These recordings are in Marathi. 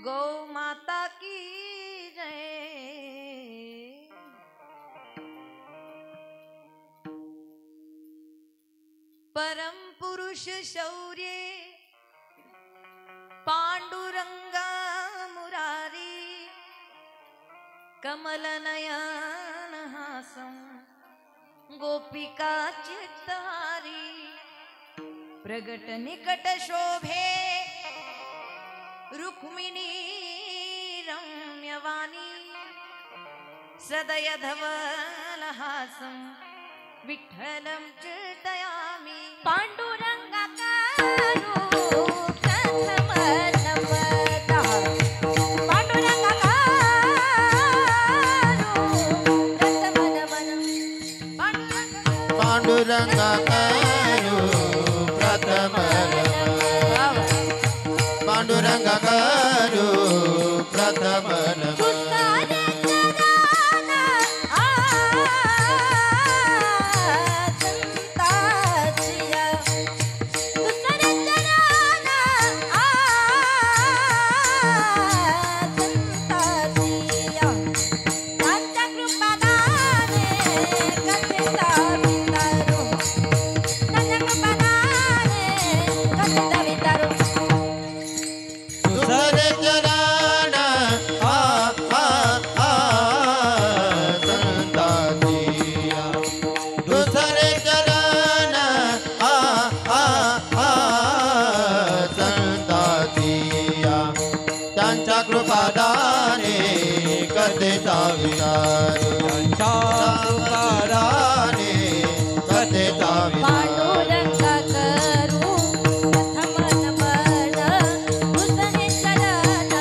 गौ माता की जय। परम पुरुष शौर्य पांडुरंगा मुरारी कमल नयन हासं गोपिका चित्तहारी प्रगट निकट शोभे रुक्मिणी रम्यवाणी सदय धवल हासं विठ्ठलं चिन्तयामि पांडुरंगाकारो प्रथम नमः पांडुरंगाकारो प्रथम नमः पांडुरंगाकारो प्रथम नमः पांडुरंगाकारो प्रथम नमः कृपादाने कथेचा विचार कृपादाने कथेचा पांडुरंगा करू प्रथम नमन दुसरे चरण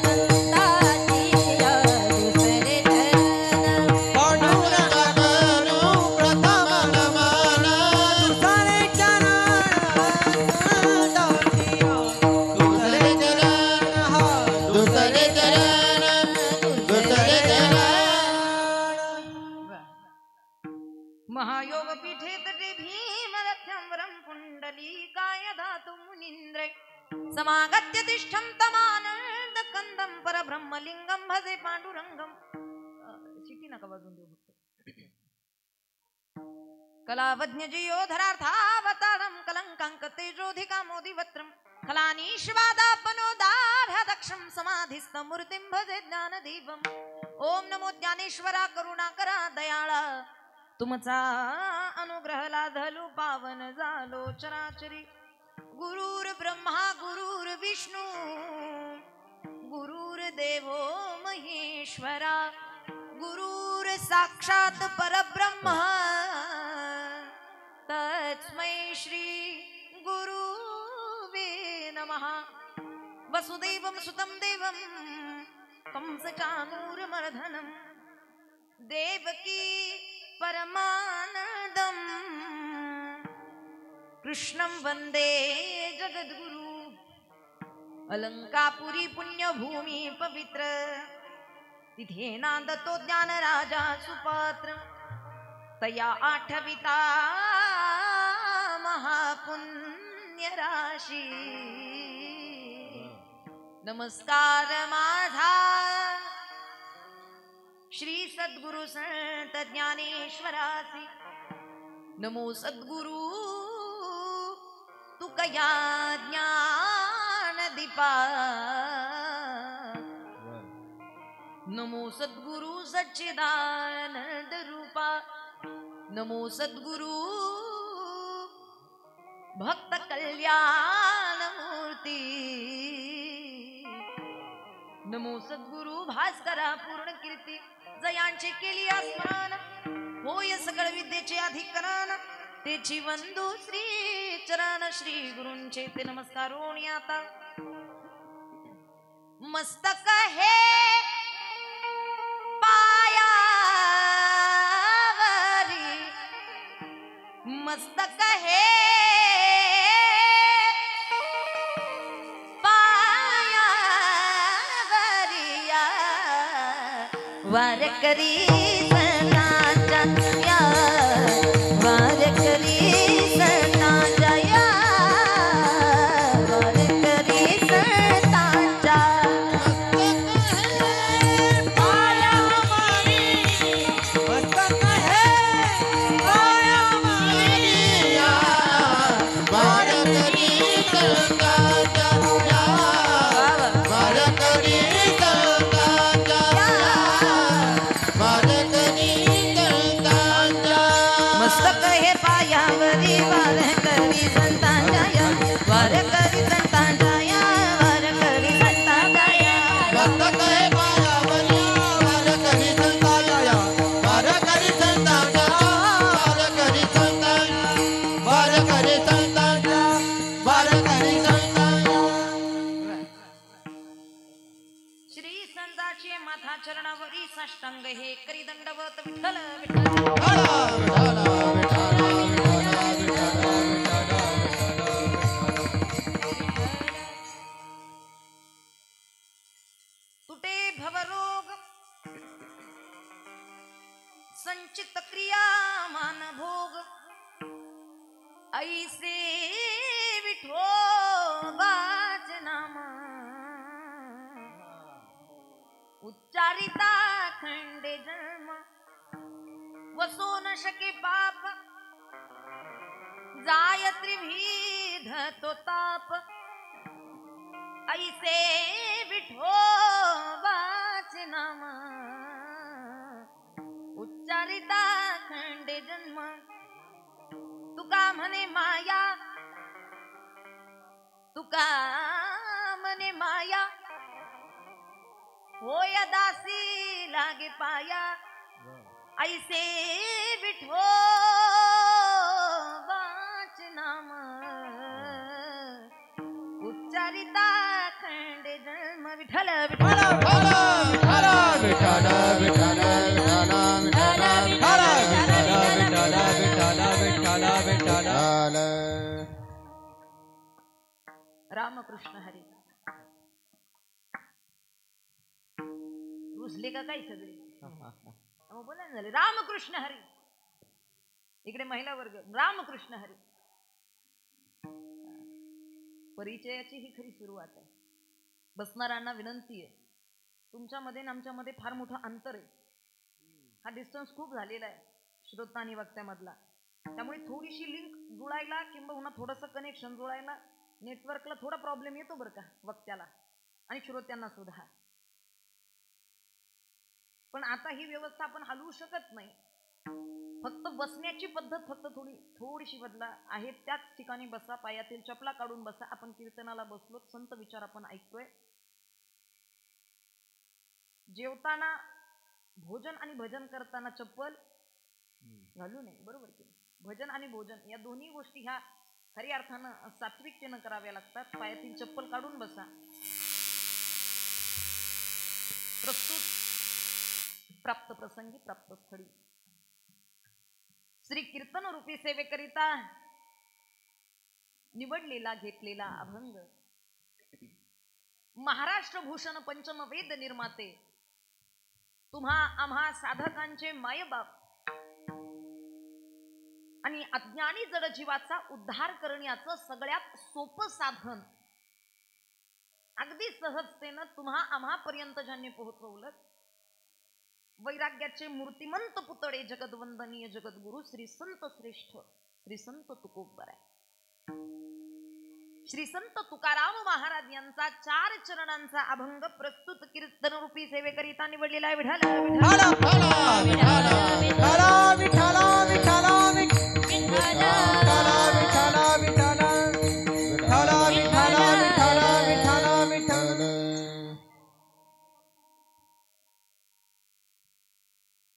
संतातिया दुसरे चरण पांडुरंगा करू प्रथम नमन दुसरे चरण संतातिया दुसरे महायोग पीठे तटे भीमरथ्यं वरं कुण्डलीकाय धातु मुनीन्द्रे समागत्य तिष्ठं तमानन्द कंदं परब्रह्मलिंगं भजे पांडुरंगं शिटी नका वाजून देऊ फक्त कलावज्ञ जियोधरार्थावतारं कलंकांक तेजोधिका मोदिवत्रं खलानीश्वादापनोदाढदक्षं समाधिस्थमूर्तिं भजे ज्ञानदीपम् ओम नमो ज्ञानेश्वरा करुणाकरा दयाळा तुमचा अनुग्रह लाधलू पावन झालो चराचरी गुरुर ब्रह्मा गुरुर विष्णू गुरुर देवो महेश्वरा गुरुर साक्षात परब्रह्म तस्मै श्री गुरुवे नमः वसुदेवं सुतं देवं कंसचाणूरमर्दनं देवकी परमानंदम कृष्णं वंदे जगद्गुरु अलंकापुरी पुण्यभूमी पवित्र तिथे नांदतो ज्ञान राजा सुपात्र तया आठविता महापुण्य राशी नमस्कार माझा श्री सद्गुरु संत ज्ञानेश्वरासी नमो सद्गुरु तुकया ज्ञान दीपा नमो सद्गुरु सच्चिदानंद रूपा नमो सद्गुरु भक्त कल्याण मूर्ती नमो सद्गुरु भास्करा पूर्ण कीर्ती जयांचे केली स्मरण होय सकळ विद्येचे अधिकरण तेची वंदू श्री चरण श्री गुरूंचे ते नमस्कार होणी आता मस्तक हे पायावरी मस्तक हे वारकरी सणाच्या ग हे करी दंडवत विठ्ठल विठ्ठल तुटे भवरोग संचित क्रिया मान भोग ऐसे विठोबाच नाम उच्चारिता खंडे जन्म वसो न शके पाप जाय त्रिविध तो ताप ऐसे विठोबाच नाम उच्चारिता खंडे जन्म तुका म्हणे माया तुका म्हणे माया होय दासी लागे पाया ऐसे विठोबाच नाम उच्चारिता खंडे जन्म विठ्ठल विठ्ठल रामकृष्ण हरी रुसले का काय सगळे बोला ना झाले रामकृष्ण हरी इकडे महिला वर्ग रामकृष्ण हरी परिचयाची ही खरी सुरुवात आहे बसणाऱ्यांना विनंती आहे तुमच्यामध्ये आणि आमच्यामध्ये फार मोठं अंतर आहे हा डिस्टन्स खूप झालेला आहे श्रोता आणि वक्त्यामधला त्यामुळे थोडीशी लिंक जुळायला किंवा थोडंसं कनेक्शन जुळायला नेटवर्कला थोडा प्रॉब्लेम येतो बरं का वक्त्याला आणि श्रोत्यांना सुद्धा पण आता ही व्यवस्था आपण हलवू शकत नाही फक्त बसण्याची पद्धत फक्त थोडीशी बदला आहे त्याच ठिकाणी बसा पायातील चपला काढून बसा आपण कीर्तनाला बसलो संत विचार आपण ऐकतोय जेवताना भोजन आणि भजन करताना चप्पल घालू नये बरोबर की भजन आणि भोजन या दोन्ही गोष्टी ह्या खऱ्या अर्थानं सात्विकतेनं कराव्या लागतात पायातील चप्पल काढून बसा प्रस्तुत प्राप्त प्रसंगी प्राप्त स्थळी श्री कीर्तन रूपी सेवेकरिता निवडलेला घेतलेला अभंग महाराष्ट्र भूषण पंचम वेद निर्माते तुम्हा आम्हा साधकांचे मायबाप आणि अज्ञानी जड जीवाचा उद्धार करण्याचं सगळ्यात सोपं साधन अगदी सहजतेनं तुम्हा आम्हापर्यंत ज्यांनी पोहोचवलं वैराग्याचे मूर्तिमंत पुतळे जगदवंदनीय जगद्गुरु श्री संत श्रेष्ठ श्री संत तुकोबर श्री संत तुकाराम महाराज यांचा 4 चरणांचा अभंग प्रस्तुत कीर्तन रूपी सेवेकरिता निवडलेला आहे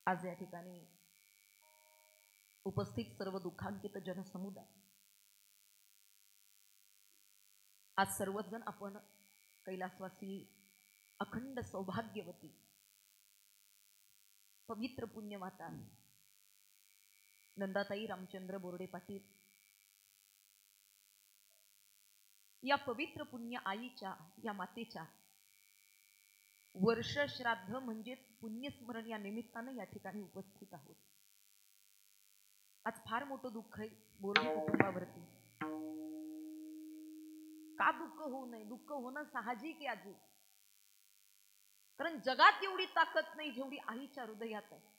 आज या ठिकाणी उपस्थित सर्व दुःखांकित जनसमुदाय आज सर्वच जण आपण कैलासवासी अखंड सौभाग्यवती पवित्र पुण्यमाता नंदाताई रामचंद्र बोर्डे पाटील या पवित्र पुण्य आईच्या या मातेच्या वर्ष श्राद्ध म्हणजे पुण्यस्मरण या निमित्तानं या ठिकाणी उपस्थित आहोत आज फार मोठं दुःख आहे बोर्डे कुटुंबावरती का दुःख होऊ नये दुःख होणं साहजिक आहे आजी कारण जगात एवढी ताकद नाही जेवढी आईच्या हृदयात आहे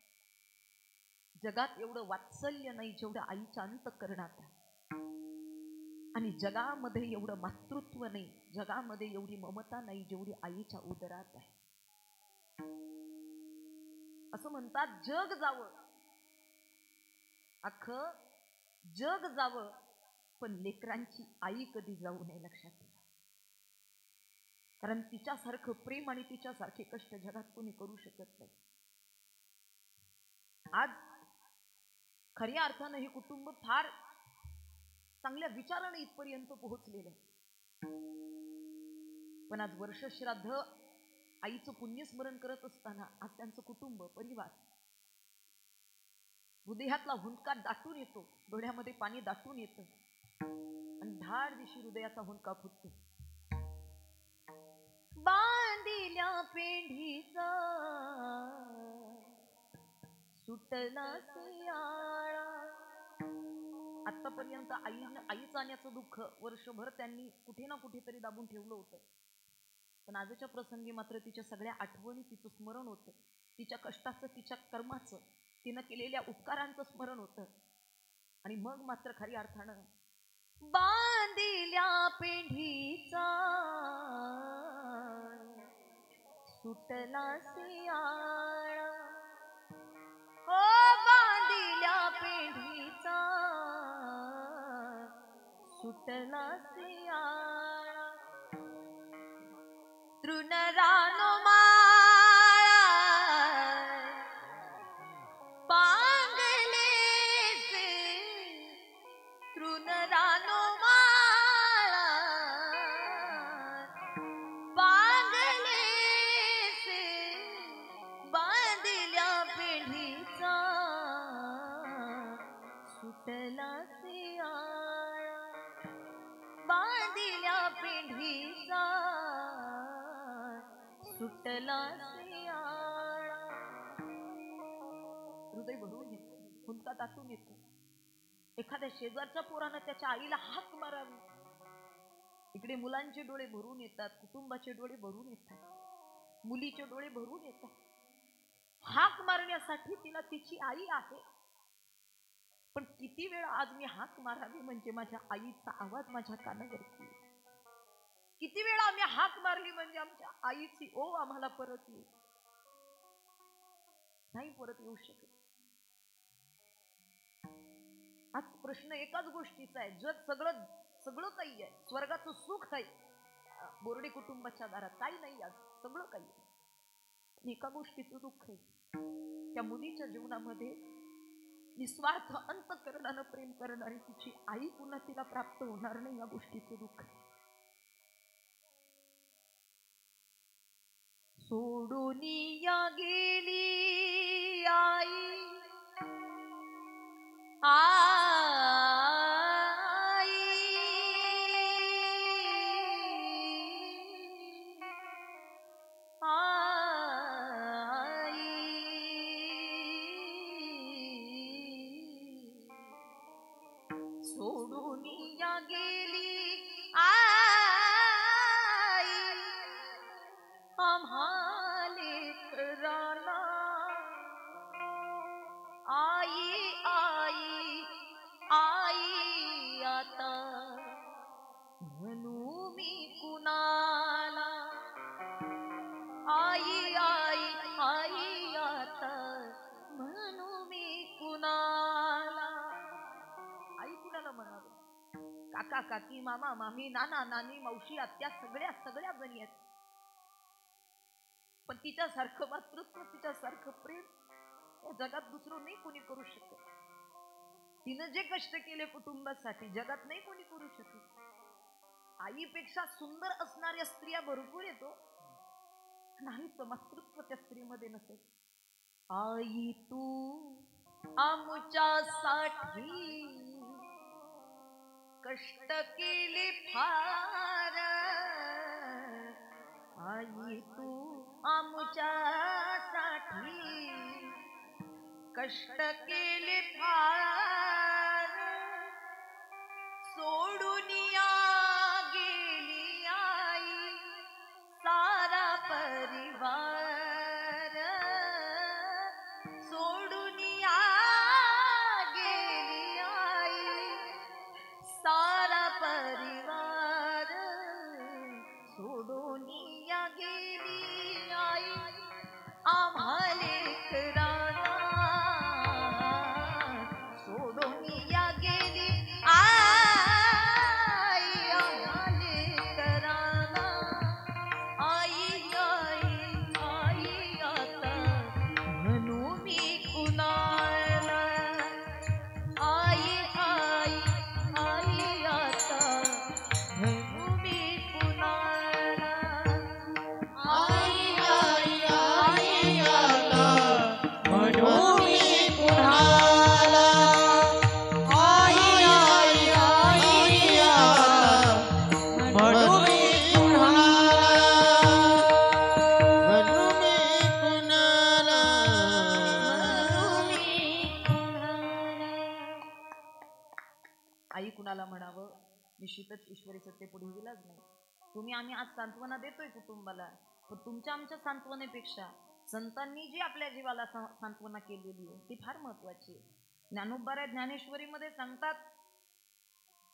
जगात एवढं वात्सल्य नाही जेवढं आईच्या अंतःकरणात आहे आणि जगामध्ये एवढं मातृत्व नाही जगामध्ये एवढी ममता नाही जेवढी आईच्या उदरात आहे असं म्हणतात जग जावं अख्खं जग जावं पण लेकरांची आई कधी जाऊ नये लक्षात ठेवा कारण तिच्यासारखं प्रेम आणि तिच्यासारखे कष्ट जगात कोणी करू शकत नाही आज खऱ्या अर्थानं हे कुटुंब फार चांगल्या विचाराने इथपर्यंत पोहोचलेलं आहे पण आज वर्ष श्राद्ध आईचं पुण्यस्मरण करत असताना आज त्यांचं कुटुंब परिवार हृदयातला हुंदका दाटून येतो, डोळ्यामध्ये पाणी दाटून येतं आणि धाड दिशी हृदयाचा हुंदका फुटतो. बांधिल्या पेंढीचा सुटला सियाळा. आतापर्यंत आई जाण्याचं दुःख वर्षभर त्यांनी कुठे ना कुठेतरी दाबून ठेवलं होतं, पण आजच्या प्रसंगी मात्र तिच्या सगळ्या आठवणी, तिचं स्मरण होतं, तिच्या कष्टाचं, तिच्या कर्माचं, तिनं केलेल्या उपकारांचं स्मरण होतं. आणि मग मात्र खऱ्या अर्थानं बांधिल्या पेंढीचा सुटला सियाळा, हो बांधिल्या पेंढीचा सुटला सियाळा. तृणरानो माळा पांगलेचे, तृणरानो माळा पांगलेचे, बांधिल्या पेढीचा सुटला सियाळा, बांधिल्या पेढीचा सुटला सियाळा. हृदय भरून येतं, हुंदका दाटून येतो. एखाद्या शेजारच्या पोरानं त्याच्या आईला हाक मारावी, इकडे मुलांचे डोळे भरून येतात, कुटुंबाचे डोळे भरून येतात, मुलीचे डोळे भरून येतात. हाक मारण्यासाठी तिला तिची आई आहे, पण किती वेळा आज मी हाक मारावी म्हणजे माझ्या आईचा आवाज माझ्या कानावरती, किती वेळा आम्ही हाक मारली म्हणजे आमच्या आईची ओव आम्हाला परत येईल. नाही परत येऊ शकत. आज प्रश्न एकाच गोष्टीचा आहे, जग सगळं सगळं काही आहे, स्वर्गाचं सुख आहे बोर्डे कुटुंबाच्या दारात, काही नाही, आज सगळं काही आहे. एका गोष्टीचं दुःख आहे, त्या मुलीच्या जीवनामध्ये निस्वार्थ अंतःकरणानं प्रेम करणारी तिची आई पुन्हा तिला प्राप्त होणार नाही, या गोष्टीचं दुःख आहे. सोडून या गेली आई आई, आई सोडून या गेली आई आम्हाले कराना. आई आई आई आता म्हणू मी कुणाला, आई आई आई आता म्हणू मी कुणाला. आई कुणाला म्हणावं? काका काकी मामा मामी नाना नानी मावशी आत्या सगळ्या जणी आहेत, पण तिच्यासारखं मातृत्व, तिच्यासारखं प्रेम या जगात दुसरं नाही कोणी करू शकत. तिनं जे कष्ट केले कुटुंबासाठी जगात नाही कोणी करू शकत. आईपेक्षा सुंदर असणाऱ्या स्त्रिया भरपूर येतो, नाहीच मातृत्व त्या स्त्रीमध्ये नसेल. आई तू आमच्यासाठी कष्ट केले फार, आई तू आमच्यासाठी कष्ट केले फार, सोडून या गेली आई सारा परिवार, सोडून या गेली आई सारा परिवार, सोडून या गेली आई आम्हाले कराना. आई कुणाला म्हणावं, निश्चितच ईश्वरी सत्य पुढे गेलाच नाही. तुम्ही आम्ही आज सांत्वना देतोय कुटुंबाला, पण तुमच्या आमच्या सांत्वनेपेक्षा संतांनी जी आपल्या जीवाला सांत्वना केलेली आहे ती फार महत्वाची आहे. ज्ञानोबा ज्ञानेश्वरीमध्ये सांगतात,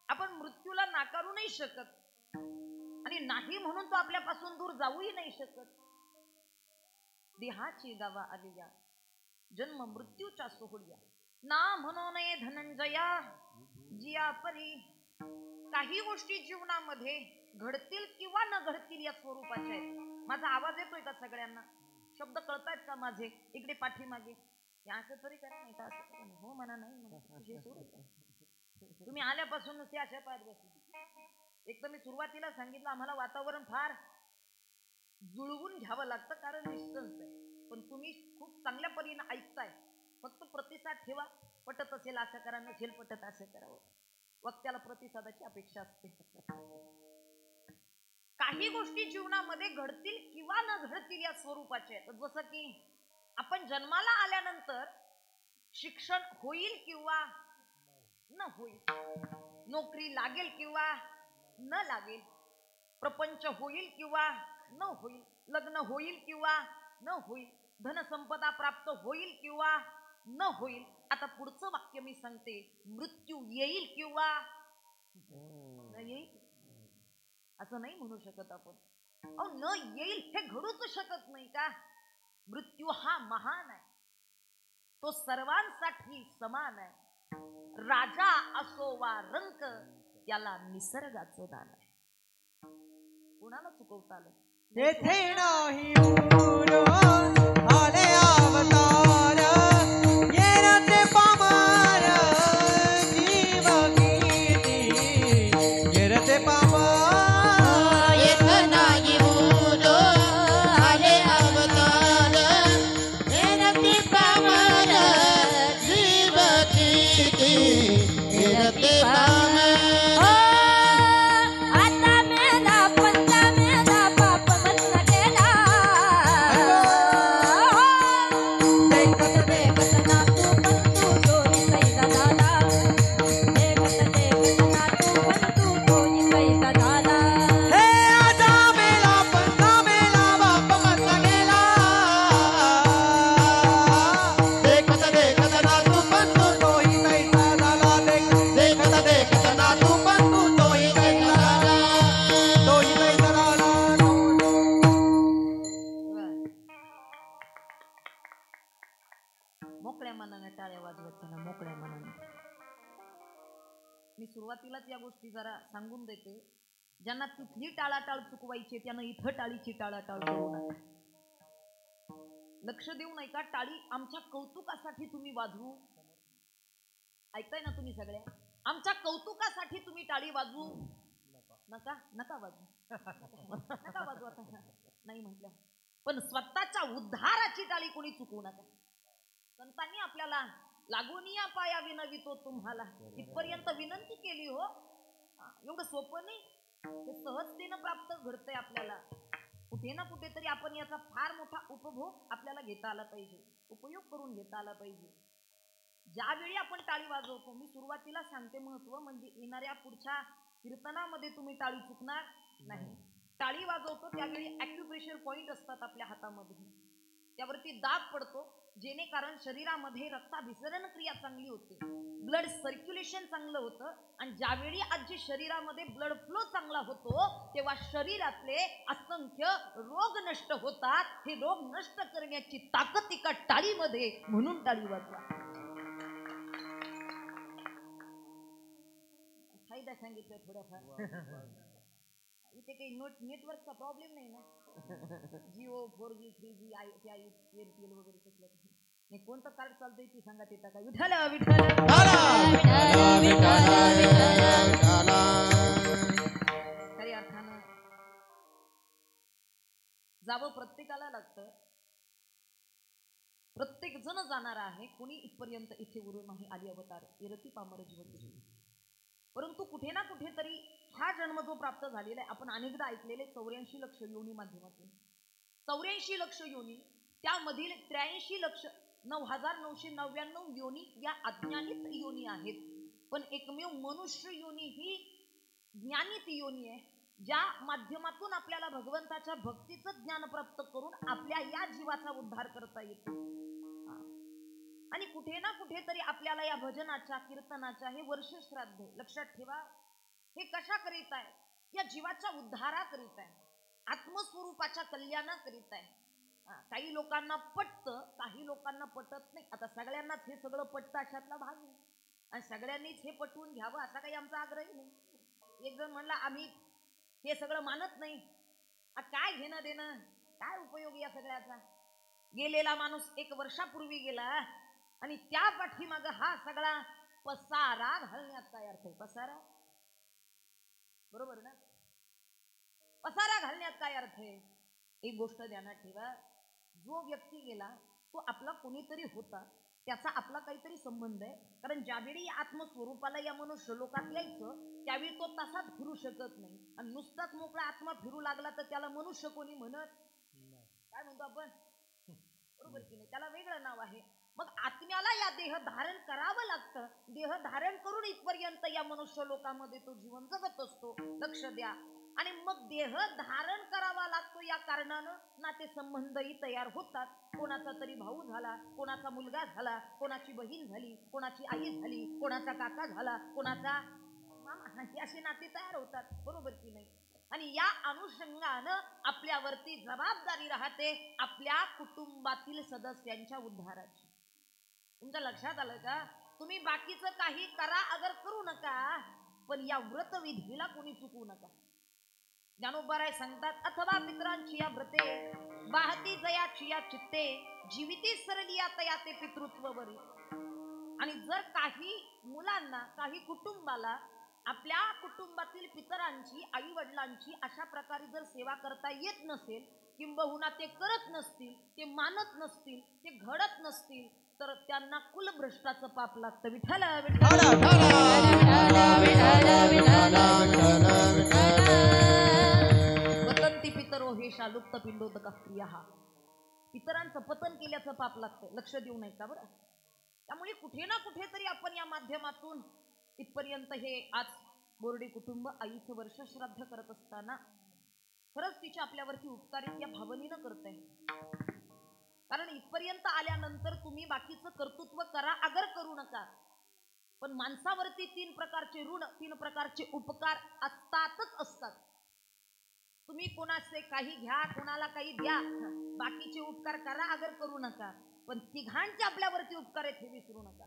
आपण मृत्यूला नाकारू नाही शकत आणि नाही म्हणून तो आपल्यापासून दूर जाऊही नाही शकत. देहाची गावा आलिया जन्म मृत्यूच्या सोहळ्या, ना म्हणून धनंजया जिया परी. काही गोष्टी जीवनामध्ये घडतील किंवा न घडतील या स्वरूपाच्या आहेत. माझा आवाज येतोय का सगळ्यांना? शब्द कळतायत का माझे? इकडे पाठीमागे असं तरी करा, नाही का असं करा, हो म्हणा, नाही म्हणा. तुम्ही आल्यापासून नुसते अशा पाहत बसले. एक तर मी सुरुवातीला सांगितलं, आम्हाला वातावरण फार जुळवून घ्यावं लागतं कारण डिस्टन्स आहे, पण तुम्ही खूप चांगल्या परीने ऐकताय. फक्त प्रतिसाद ठेवा. पटत असेल असं करा, नसेल पटत असं करावं. वक्त्याला प्रतिसादाची अपेक्षा असते. काही गोष्टी जीवनामध्ये घडतील किंवा न घडतील या स्वरूपाचे आहेत. जसं की आपण जन्माला आल्यानंतर शिक्षण होईल किंवा न होईल, नोकरी लागेल किंवा न लागेल, प्रपंच होईल किंवा न होईल, लग्न होईल किंवा न होईल, धनसंपदा प्राप्त होईल किंवा न होईल. आता पुढचं वाक्य मी सांगते, मृत्यू येईल किंवा न येईल. असं नाही म्हणू शकत आपण. अहो, न येईल हे घडूच शकत नाही का? मृत्यू हा महान आहे, तो सर्वांसाठी समान आहे. राजा असो वा रंक, त्याला निसर्गाचं दान आहे. कुणाला चुकवता आलं? तेथे नाही मूळ आले अवतार, येरते पामार जीव गीती, येरते पामार. येथे नाही मूळ आले अवतार, येरते पामार जीव गीती, येरते पामार. मोकळ्या मनाने टाळ्या वाजवत चला, मोकळ्या मनाने. मी सुरुवातीलाच या गोष्टी जरा सांगून देते. ज्यांना तिथली टाळाटाळ चुकवायची त्यानं इथं टाळीची टाळाटाळ करू नका. लक्ष देऊ नये का? टाळी आमच्या कौतुकासाठी तुम्ही वाजवू, ऐकताय ना तुम्ही सगळ्या? आमच्या कौतुकासाठी तुम्ही टाळी वाजवू नका. नका वाजवू, नका वाजवू. आता नाही म्हटलं, पण स्वतःच्या उद्धाराची टाळी कोणी चुकवू नका. संतांनी आपल्याला लागून या पाया विनवितो तुम्हाला, इथपर्यंत विनंती केली हो. एवढं सोपं नाही, हे सहजतेनं प्राप्त घडतंय आपल्याला. कुठे ना कुठेतरी आपण याचा फार मोठा उपभोग आपल्याला घेता आला पाहिजे, उपयोग करून घेता आला पाहिजे. ज्यावेळी आपण टाळी वाजवतो, मी सुरुवातीला सांगते महत्व, म्हणजे येणाऱ्या पुढच्या कीर्तनामध्ये तुम्ही टाळी चुकणार नाही. टाळी वाजवतो त्यावेळी ॲक्युप्रेशर पॉइंट असतात आपल्या हातामध्ये, त्यावरती दाब पडतो, जेणेकारण शरीरामध्ये रक्ताभिसरण क्रिया चांगली होते, ब्लड सर्क्युलेशन चांगलं होतं. आणि ज्यावेळी आजी शरीरामध्ये ब्लड फ्लो चांगला होतो, तेव्हा शरीरातले असंख्य रोग नष्ट होतात. हे रोग नष्ट करण्याची ताकद एका टाळीमध्ये, म्हणून टाळी वाजवा. फायदा सांगितलं थोडाफार. इथे काही नेटवर्कचा प्रॉब्लेम नाही ना? जिओ 4G 3G एअरटेल वगैरे कसलं नाही, कोणतं कार्ड चालतंय ती सांगा ते टाका. विठ्ठल विठ्ठल खरी अर्थानं जावं प्रत्येकाला लागतं, प्रत्येक जण जाणार आहे. कोणी इथपर्यंत इथे उरून नाही आली अवतार, इरती पामर जीवन. परंतु कुठे ना कुठेतरी हा जन्म जो प्राप्त झालेला आहे, आपण अनेकदा ऐकलेले 84 लक्ष योनी माध्यमातून. 84 लक्ष योनी, त्यामधील 83,09,999 योनी या अज्ञानित योनी आहेत. पण एकमेव मनुष्य योनी ही ज्ञानी ती योनी आहे ज्या माध्यमातून आपल्याला भगवंताच्या भक्तीचं ज्ञान प्राप्त करून आपल्या या जीवाचा उद्धार करता येतो. आणि कुठे ना कुठेतरी आपल्याला या भजनाच्या कीर्तनाच्या हे वर्ष श्राद्ध लक्षात ठेवा. हे कशा करीत आहे? या जीवाच्या उद्धारा करीत आहे, आत्मस्वरूपाच्या कल्याणा करीत आहे. काही लोकांना पटतं, काही लोकांना पटत नाही. आता सगळ्यांनाच हे सगळं पटतं अशातला भाग नाही आणि सगळ्यांनीच हे पटवून घ्यावं असा काही आमचा आग्रह नाही. एक जण म्हणला आम्ही हे सगळं मानत नाही. काय घेणं देणं, काय उपयोग या सगळ्याचा? गेलेला माणूस 1 वर्षापूर्वी गेला आणि त्या पाठीमाग हा सगळा पसारा घालण्यात काय अर्थ आहे? पसारा बरोबर ना? पसारा घालण्यात काय अर्थ आहे? एक गोष्ट ध्यानात ठेवा, जो व्यक्ती गेला तो आपला कोणीतरी होता, त्याचा आपला काहीतरी संबंध आहे. कारण ज्यावेळी आत्मस्वरूपाला या मनुष्य लोकात यायचं त्यावेळी तो तसाच फिरू शकत नाही. आणि नुसताच मोकळा आत्मा फिरू लागला तर त्याला मनुष्य कोणी म्हणत काय म्हणतो आपण? बरोबर की नाही? त्याला वेगळं नाव आहे. मग आत्म्याला या देह धारण करावं लागतं. देह धारण करून इथपर्यंत या मनुष्य लोकांमध्ये तो जीवन जगत असतो. लक्ष द्या. आणि मग देह धारण करावा लागतो या कारणानं नाते संबंधही तयार होतात. कोणाचा तरी भाऊ झाला, कोणाचा मुलगा झाला, कोणाची बहीण झाली, कोणाची आई झाली, कोणाचा काका झाला, कोणाचा मामा, अशी नाते तयार होतात. बरोबर की नाही? आणि या अनुषंगानं आपल्यावरती जबाबदारी राहते आपल्या कुटुंबातील सदस्यांच्या उद्धाराची. तुमच्या लक्षात आलं का? तुम्ही बाकीचं काही करा अगर करू नका, पण या व्रतविधीला कोणी चुकवू नका. ज्ञानोबाराय सांगतात, अथवा पितरांची या व्रते वाहती जयाची या चित्ते जीविती सरलिया तया ते पितृत्व बरी. आणि जर काही मुलांना, काही कुटुंबाला आपल्या कुटुंबातील पितरांची, आई वडिलांची अशा प्रकारे जर सेवा करता येत नसेल, किंबहुना ते करत नसतील, ते मानत नसतील, ते घडत नसतील, तर त्यांना कुलभ्रष्टाचं पाप लागतं. विठ्ठल पतंती पितरो हे शालुप्त पिंडोदक क्रिया. पितरांचं पतन केल्याचं पाप लागतं. लक्ष देऊ नये का बरं? त्यामुळे कुठे ना कुठेतरी आपण या माध्यमातून इथपर्यंत हे आज बोर्डी कुटुंब आईचं वर्ष श्राद्ध करत असताना खरंच तिच्या आपल्यावरती उपकारित या भावनेनं करताय. कारण इथपर्यंत आल्यानंतर तुम्ही बाकीचं कर्तृत्व करा अगर करू नका, पण माणसावरती 3 प्रकारचे ऋण, 3 प्रकारचे उपकार असतातच असतात. तुम्ही कोणाचे काही घ्या, कोणाला काही द्या, बाकीचे उपकार करा अगर करू नका, पण तिघांचे आपल्यावरती उपकार आहेत हे विसरू नका.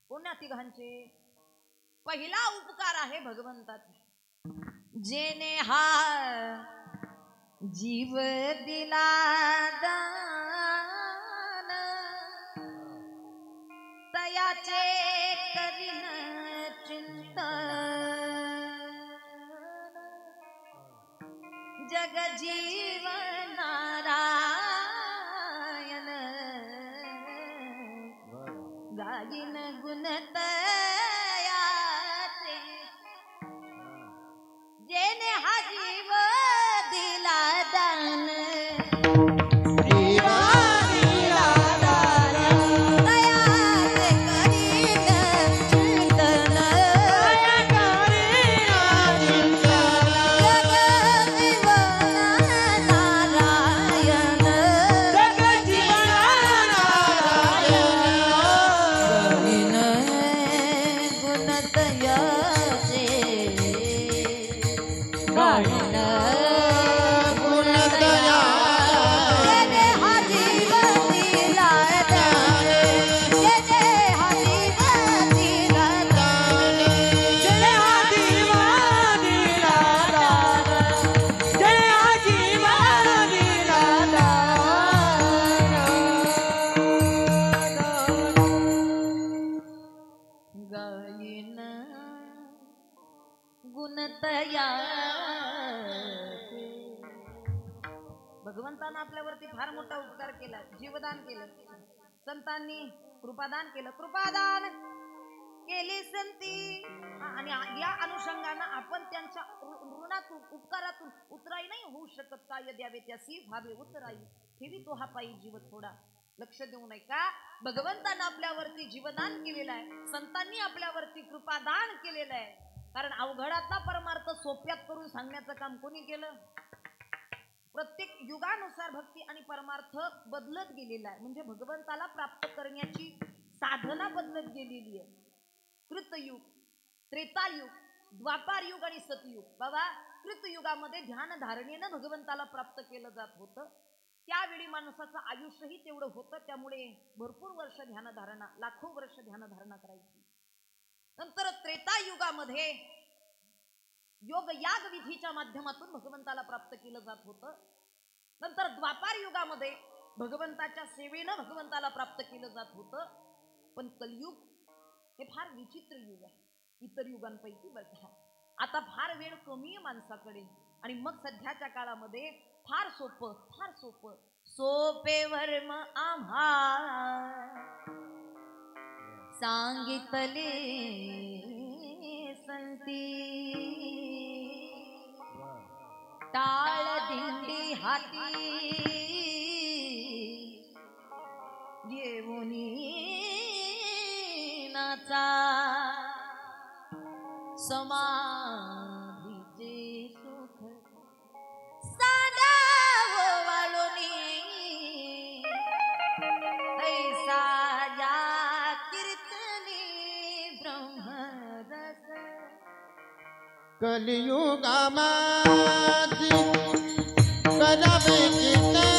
कोणा तिघांचे? पहिला उपकार आहे भगवंताचा. जेने हा जीव दिला दान तयाचे करीन चिंतन जग जीवन नारायण गायीन गुणत जेने हा जीव दिला दान भगवंतानं आपल्यावरती फार मोठा उपकार केला. जीवदान केलं, संतांनी कृपादान केलं, कृपादान केली संती. आणि या अनुषंगानं आपण त्यांच्या ऋणातून, उपकारातून उतराई नाही होऊ शकत. काय द्यावे त्यासी भावे उतराई ठेवी तो हा पायी जीव थोडा. लक्ष देऊ नये का? भगवंतानं आपल्यावरती जीवदान केलेलं आहे, संतांनी आपल्यावरती कृपादान केलेलं आहे. कारण अवघडातला परमार्थ सोप्यात करून सांगण्याचं काम कोणी केलं? प्रत्येक युगानुसार भक्ती आणि परमार्थ बदलत गेलेला आहे. म्हणजे भगवंताला प्राप्त करण्याची साधना बदलत गेलेली आहे. कृतयुग, त्रेतायुग, द्वापार युग आणि सतयुग. बाबा, कृतयुगामध्ये ध्यान धारणेनं भगवंताला प्राप्त केलं जात होतं. त्यावेळी माणसाचं आयुष्यही तेवढं होतं, त्यामुळे भरपूर वर्ष ध्यानधारणा, लाखो वर्ष ध्यानधारणा करायची. नंतर त्रेतायुगामध्ये योग याग विधीच्या माध्यमातून भगवंताला प्राप्त केलं जात होतं. नंतर द्वापार युगामध्ये भगवंताच्या सेवेनं भगवंताला प्राप्त केलं जात होतं. पण कलियुग हे फार विचित्र युग आहे इतर युगांपैकी. बघा, आता फार वेळ कमी आहे माणसाकडे, आणि मग सध्याच्या काळामध्ये फार सोपं, फार सोपं, सोपे वर्म आम्हा सांगितले संती, टाळ दिंडी हाती घेऊनी नाचा, समाधीचे सुख साडाव वाळोनी, ऐसा या कीर्तनी ब्रह्मरस. कलियुगामध्ये करावे कीर्तन,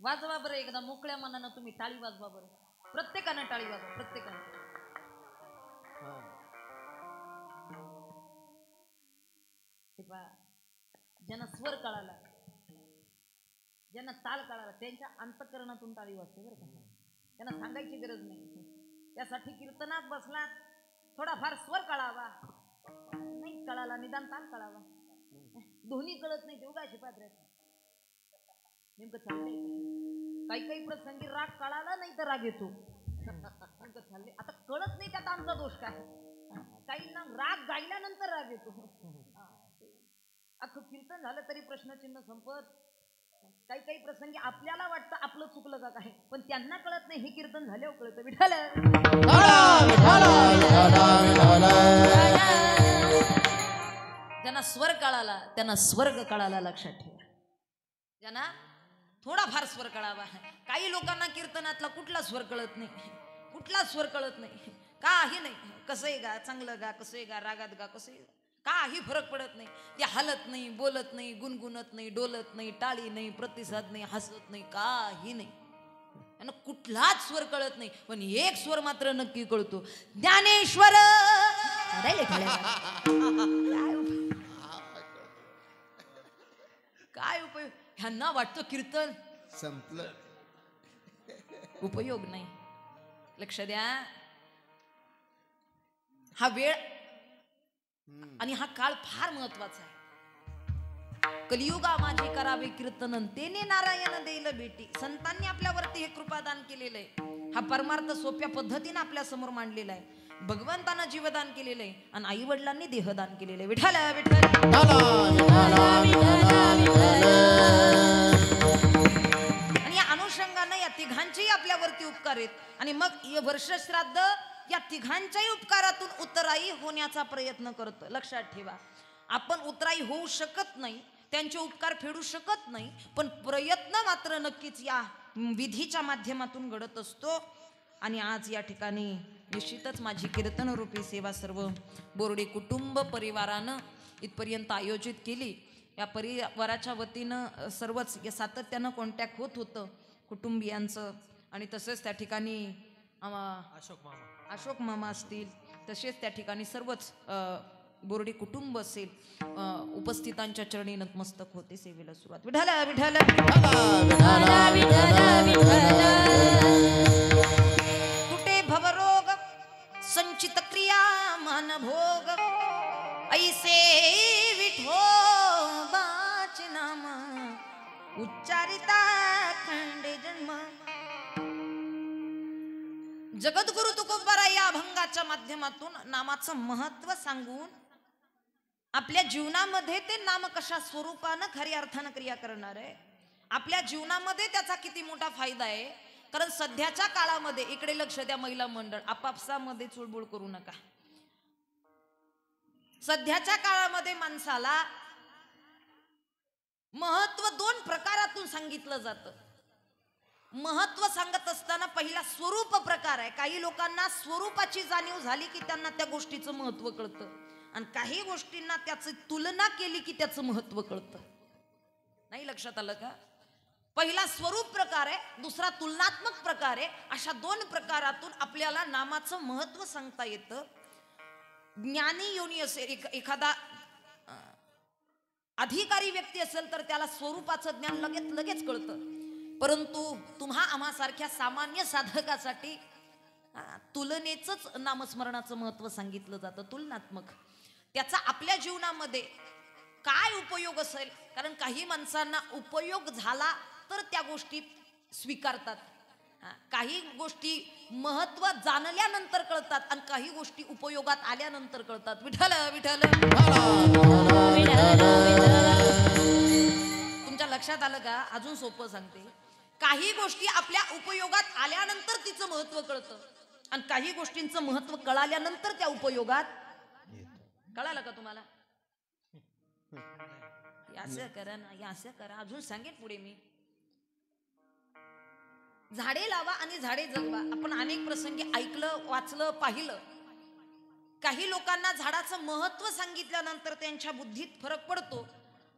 वाजवा बरं एकदा मोकळ्या मनानं तुम्ही टाळी वाजवा बरं. प्रत्येकानं टाळी वाजवा, प्रत्येकानं. ज्यांना स्वर कळाला, ज्यांना ताल कळाला, त्यांच्या अंतःकरणातून टाळी वाजते बरं का. त्यांना सांगायची गरज नाही. त्यासाठी कीर्तनात बसलात, थोडाफार स्वर कळावा, नाही कळाला निदान ताल कळावा. दोन्ही कळत नाही तेव्हा अशी पात्र नेमकं चाललंय. काही काही प्रसंगी राग कळाला नाही तर राग येतो. नेमकं चाललंय आता कळत नाही, त्यात आमचा दोष काय? काही ना राग गायल्यानंतर राग येतो. अख्खं कीर्तन झालं तरी प्रश्नचिन्ह संपत. काही काही प्रसंगी आपल्याला वाटतं आपलं चुकलं का काय, पण त्यांना कळत नाही. हे कीर्तन झाल्यावर कळतं. विठ्ठल ज्यांना स्वर कळाला त्यांना स्वर्ग कळाला. लक्षात ठेवा. ज्यांना थोडाफार स्वर कळावा. काही लोकांना कीर्तनातला कुठला स्वर कळत नाही, कुठला स्वर कळत नाही, काही नाही. कसंही गा, चांगलं गा, कसंही गा, रागात गा, कसंही, काही फरक पडत नाही. ते हलत नाही, बोलत नाही, गुणगुणत नाही, डोलत नाही, टाळी नाही, प्रतिसाद नाही, हसत नाही, काही नाही. त्यांना कुठलाच स्वर कळत नाही. पण एक स्वर मात्र नक्की कळतो, ज्ञानेश्वर. काय उपयोग? ह्यांना वाटतं कीर्तन संपलं, उपयोग नाही. लक्ष द्या. हा वेळ आणि हा काळ फार महत्वाचा आहे. कलियुगा माझे करावे कीर्तन, तेने नारायण देईल भेटी. संतांनी आपल्यावरती हे कृपादान केलेलं आहे. हा परमार्थ सोप्या पद्धतीने आपल्या समोर मांडलेला आहे. भगवंतानं जीवदान केलेलं आहे आणि आई वडिलांनी देहदान केलेलं आहे. विठ्ठल विठ्ठल. आणि या अनुषंगाने या तिघांचेही आपल्यावरती उपकार आहेत. आणि मग हे वर्ष श्राद्ध या तिघांच्याही उपकारातून उतराई होण्याचा प्रयत्न करतो. लक्षात ठेवा. आपण उतराई होऊ शकत नाही, त्यांचे उपकार फेडू शकत नाही, पण प्रयत्न मात्र नक्कीच या विधीच्या माध्यमातून घडत असतो. आणि आज या ठिकाणी निश्चितच माझी कीर्तनरूपी सेवा सर्व बोर्डे कुटुंब परिवारानं इथपर्यंत आयोजित केली. या परिवाराच्या वतीनं सर्वच या सातत्यानं कॉन्टॅक्ट होत होतं कुटुंबियांचं. आणि तसेच त्या ठिकाणी अशोक मामा असतील, तसेच त्या ठिकाणी सर्वच बोर्डी कुटुंब असेल, उपस्थितांच्या चरणी नतमस्तक होते. सेवेला सुरुवात. विठ्ठल विठ्ठल तुटे भवरोग संचित क्रिया मान भोग ऐसे विठोबाचे नाम उच्चारिता खंडे जन्म. जगद्गुरु तुकोबाराय या अभंगाच्या माध्यमातून नामाचं महत्व सांगून आपल्या जीवनामध्ये ते नाम कशा स्वरूपानं खऱ्या अर्थानं क्रिया करणार आहे, आपल्या जीवनामध्ये त्याचा किती मोठा फायदा आहे. कारण सध्याच्या काळामध्ये इकडे लक्ष द्या महिला मंडळ, आपापसामध्ये चुळबुळ करू नका. सध्याच्या काळामध्ये माणसाला महत्व दोन प्रकारातून सांगितलं जातं. महत्व सांगत असताना पहिला स्वरूप प्रकार आहे. काही लोकांना स्वरूपाची जाणीव झाली की त्यांना त्या गोष्टीचं महत्व कळतं, आणि काही गोष्टींना त्याची तुलना केली की त्याचं महत्व कळतं. नाही लक्षात आलं का? पहिला स्वरूप प्रकार आहे, दुसरा तुलनात्मक प्रकार आहे. अशा दोन प्रकारातून आपल्याला नामाचं महत्व सांगता येतं. ज्ञानी योनी असेल, एखादा अधिकारी व्यक्ती असेल तर त्याला स्वरूपाचं ज्ञान लगेच कळतं. परंतु तुम्हा आम्हासारख्या सामान्य साधकासाठी तुलनेचंच नामस्मरणाचं महत्व सांगितलं जातं, तुलनात्मक. त्याचा आपल्या जीवनामध्ये काय उपयोग असेल, कारण काही माणसांना उपयोग झाला तर त्या गोष्टी स्वीकारतात, काही गोष्टी महत्व जाणल्यानंतर कळतात, आणि काही गोष्टी उपयोगात आल्यानंतर कळतात. विठ्ठल विठ्ठल तुमच्या लक्षात आलं का? अजून सोपं सांगते. काही गोष्टी आपल्या उपयोगात आल्यानंतर तिचं महत्व कळतं, आणि काही गोष्टींचं महत्व कळाल्यानंतर त्या उपयोगात. कळालं का तुम्हाला? असं करा ना, असं करा. अजून सांगेन पुढे मी. झाडे लावा आणि झाडे जगवा. आपण अनेक प्रसंगी ऐकलं, वाचलं, पाहिलं. काही लोकांना झाडाचं महत्व सांगितल्यानंतर त्यांच्या बुद्धीत फरक पडतो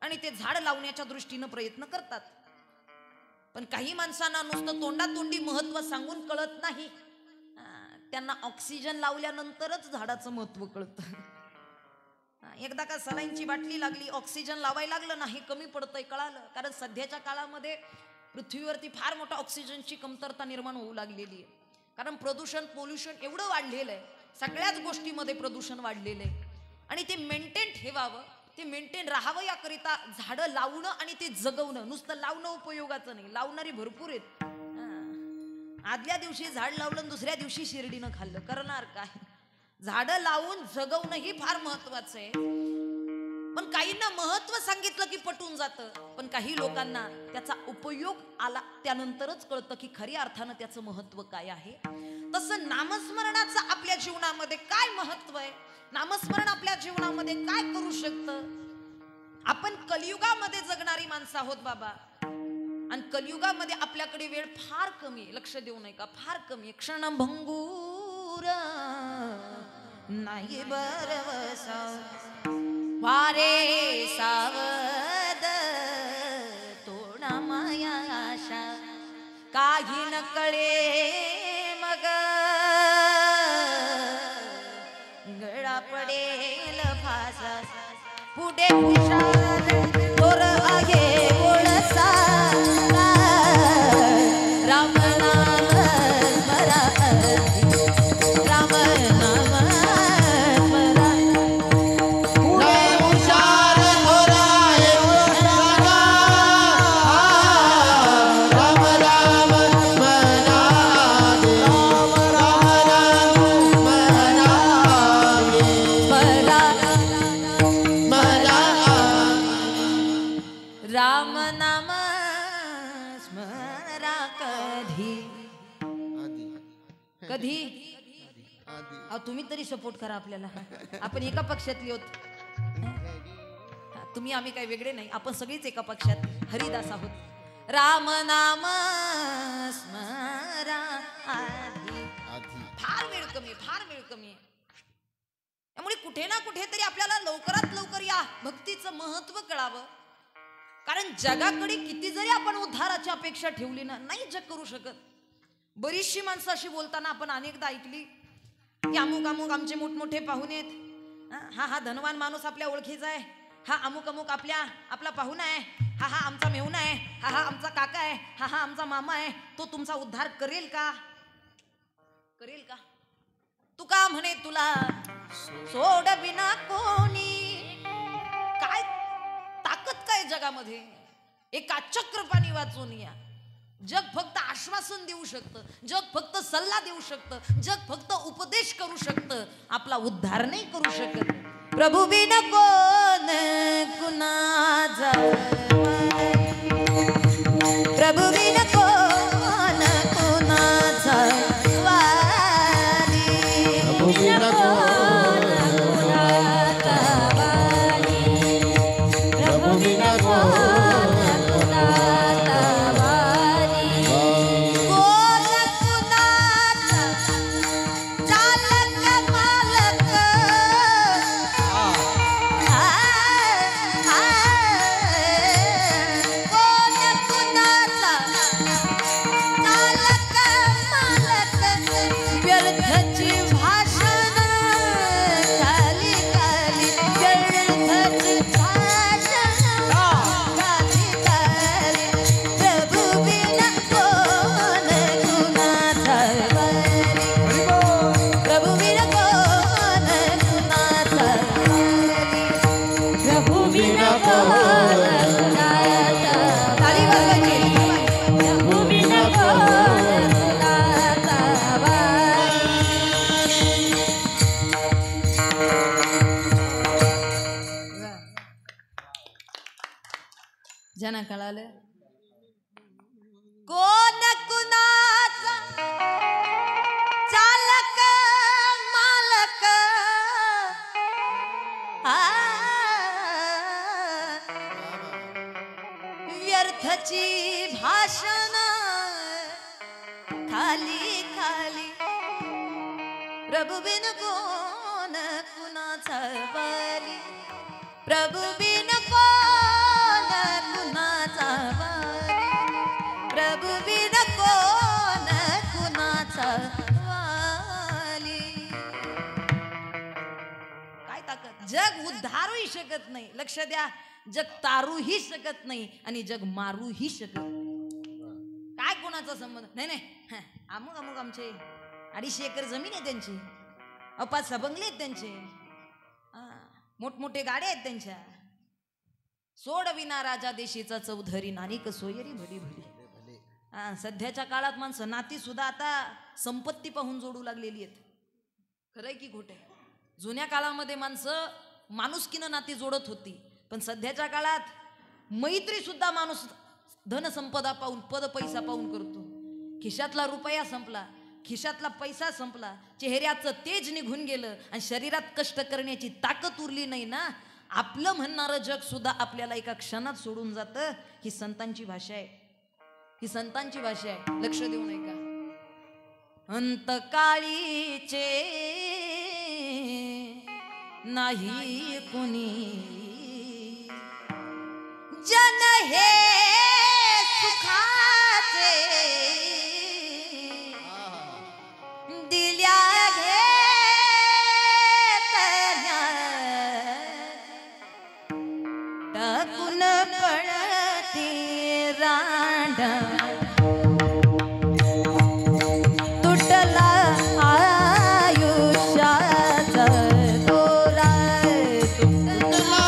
आणि ते झाड लावण्याच्या दृष्टीनं प्रयत्न करतात. पण काही माणसांना नुसतं तोंडातोंडी महत्व सांगून कळत नाही, त्यांना ऑक्सिजन लावल्यानंतरच झाडाचं महत्व कळतं. एकदा का सलाईनची बाटली लागली, ऑक्सिजन लावायला लागलं नाही, कमी पडतंय, कळालं. कारण सध्याच्या काळामध्ये पृथ्वीवरती फार मोठा ऑक्सिजनची कमतरता निर्माण होऊ लागलेली आहे. कारण पोल्युशन एवढं वाढलेलं आहे, सगळ्याच गोष्टीमध्ये प्रदूषण वाढलेलं आहे. आणि ते मेंटेन ठेवावं, ते मेंटेन राहावं याकरिता झाडं लावणं आणि ते जगवणं. नुसतं लावणं उपयोगाचं नाही, लावणारी भरपूर आहेत. आदल्या दिवशी झाड लावलं, दुसऱ्या दिवशी शिर्डीनं खाल्लं, करणार काय? झाडं लावून जगवणं ही फार महत्वाचं आहे. पण काहींना महत्व सांगितलं की पटून जातं, पण काही लोकांना त्याचा उपयोग आला त्यानंतरच कळतं की खऱ्या अर्थानं त्याचं महत्व काय आहे. तसं नामस्मरणाचं आपल्या जीवनामध्ये काय महत्व आहे, नामस्मरण आपल्या जीवनामध्ये काय करू शकतं. आपण कलियुगामध्ये जगणारी माणसं आहोत बाबा, आणि कलियुगामध्ये आपल्याकडे वेळ फार कमी आहे. लक्ष देऊ नये का? फार कमी आहे. क्षणभंगूर नाही बरवसा वारे सावध तोडा माया आशा, काही न कळे मग गळा पडेल फासा, पुढे खुशाल तोर आहे बोळसा, राम नाम स्मरा, राम नाम स्मरा. राम नाम स्मरा कधी कधी. तुम्ही तरी सपोर्ट करा आपल्याला, आपण एका पक्षातली होत. तुम्ही आम्ही काही वेगळे नाही, आपण सगळीच एका पक्षात हरिदास आहोत. राम नाम स्मरा आधी. आधी फार वेळ कमी, फार वेळ कमी आहे. त्यामुळे कुठे ना कुठेतरी आपल्याला लवकरात लवकर या भक्तीचं महत्व कळावं. कारण जगाकडे किती जरी आपण उद्धाराची अपेक्षा ठेवली ना, नाही जग करू शकत. बरीचशी माणसं अशी बोलताना आपण अनेकदा ऐकली की अमुक अमुक आमचे मोठमोठे पाहुणे आहेत, हा धनवान माणूस आपल्या ओळखीचा आहे, हा अमुक अमुक आपला पाहुणा आहे, हा आमचा मेहुणा आहे, हा आमचा काका आहे, हा आमचा मामा आहे, तो तुमचा उद्धार करेल का? करेल का? तू का म्हणे तुला सोड बिना कोणी. काय ताकद काय जगामध्ये? एका चक्रपाणी वाचून या. जग फक्त आश्वासन देऊ शकतं, जग फक्त सल्ला देऊ शकतं, जग फक्त उपदेश करू शकतं, आपला उद्धार नाही करू शकत. प्रभू बिन कोण कुणाचा, प्रभू बिन कोण कुणाचा वाली, प्रभू बिन कोण कुणाचा वाली, प्रभू बिन कोण कुणाचा वाली, कोण कुणाचा चालक मालक, कोण कुणाचा चालक मालक, व्यर्थची भाषण खाली खाली, व्यर्थची भाषण खाली खाली, प्रभू बिन कोण कुणाचा वाली, प्रभू बिन कोण कुणाचा वाली, प्रभू बिन कोण कुणाचा ताली वाजवायची, प्रभू बिन कोण कुणाचा वाली. ज्यांना कळालं कोण कुणाचा चालक मालक, व्यर्थची भाषण खाली खाली, प्रभू बिन कोण कुणाचा वाली, प्रभू बिन कोण कुणाचा वाली, प्रभू बिन कोण कुणाचा वाली. काय ताकद? जग उद्धारूही शकत नाही, लक्ष द्या, जग तारूही शकत नाही आणि जग मारूही शकत नाही. काय कोणाचा संबंध नाही. नाही अमुक अमुक आमचे 250 एकर जमीन आहे त्यांची, 5 बंगले आहेत त्यांचे, मोठमोठे गाड्या आहेत त्यांच्या. सोडविना राजा देशीचा चौधरी, नानिक सोयरी भली भली. सध्याच्या काळात माणसं नाती सुद्धा आता संपत्ती पाहून जोडू लागलेली आहेत. खरंय की खोटं? जुन्या काळामध्ये माणसं माणुसकीनं नाती जोडत होती, पण सध्याच्या काळात मैत्री सुद्धा माणूस धनसंपदा पाहून, पद पैसा पाहून करतो. खिशातला रुपया संपला, खिशातला पैसा संपला, चेहऱ्याचं तेज निघून गेलं आणि शरीरात कष्ट करण्याची ताकद उरली नाही ना, आपलं म्हणणारं जग सुद्धा आपल्याला एका क्षणात सोडून जातं. ही संतांची भाषा आहे, ही संतांची भाषा आहे. लक्ष देऊ नये का? अंतकाळीचे नाही कुणी जन हे सुखाचे, दिल्या टाकून पळती रांड, तुटला आयुष्याचा दोरा, तुटला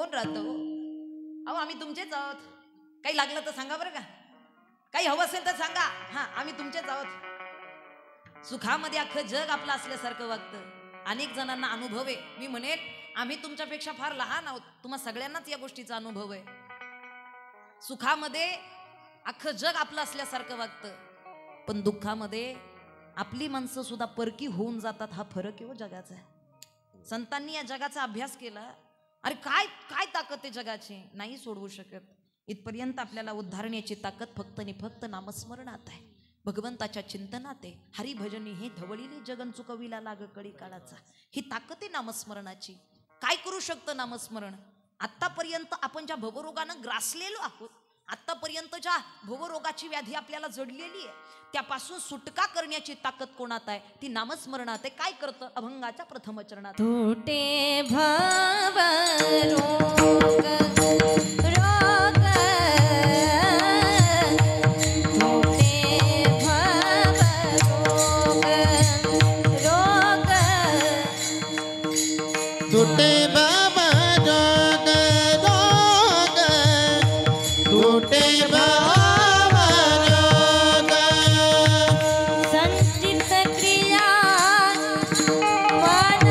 कोण राहतं हो? अहो आम्ही तुमचेच आहोत. काही लागलं तर सांगा बरं का. काही हवं असेल तर सांगा. हा आम्ही तुमचेच आहोत. सुखामध्ये अख्खं जग आपलं असल्यासारखं वागतं. अनेक जणांना अनुभव आहे. मी म्हणेल आम्ही तुमच्यापेक्षा फार लहान आहोत. तुम्हा सगळ्यांनाच या गोष्टीचा अनुभव आहे. सुखामध्ये अख्खं जग आपलं असल्यासारखं वागतं, पण दुःखामध्ये आपली माणसं सुद्धा परकी होऊन जातात. हा फरक आहे हो जगाचा. संतांनी या जगाचा अभ्यास केला. अरे काय काय ताकद आहे जगाची, नाही सोडवू शकत. इथपर्यंत आपल्याला उद्धारण्याची ताकद फक्त आणि फक्त नामस्मरणात आहे, भगवंताच्या चिंतनात आहे. हरिभजनी हे धवळीले जगन चुकविला लाग कळी काळाचा. ही ताकद आहे नामस्मरणाची. काय करू शकतं नामस्मरण? आतापर्यंत आपण ज्या भवरोगानं ग्रासलेलो आहोत, आतापर्यंतच्या भवरोगाची व्याधी आपल्याला जडलेली आहे, त्यापासून सुटका करण्याची ताकद कोणात आहे? ती नामस्मरणात आहे. काय करतं? अभंगाच्या प्रथम चरणात तुटे भव रोग रोग तुटे भव रोग रोग तुटे बाबा जोग जोग तुटे बाबा जोग संचित क्रिया मन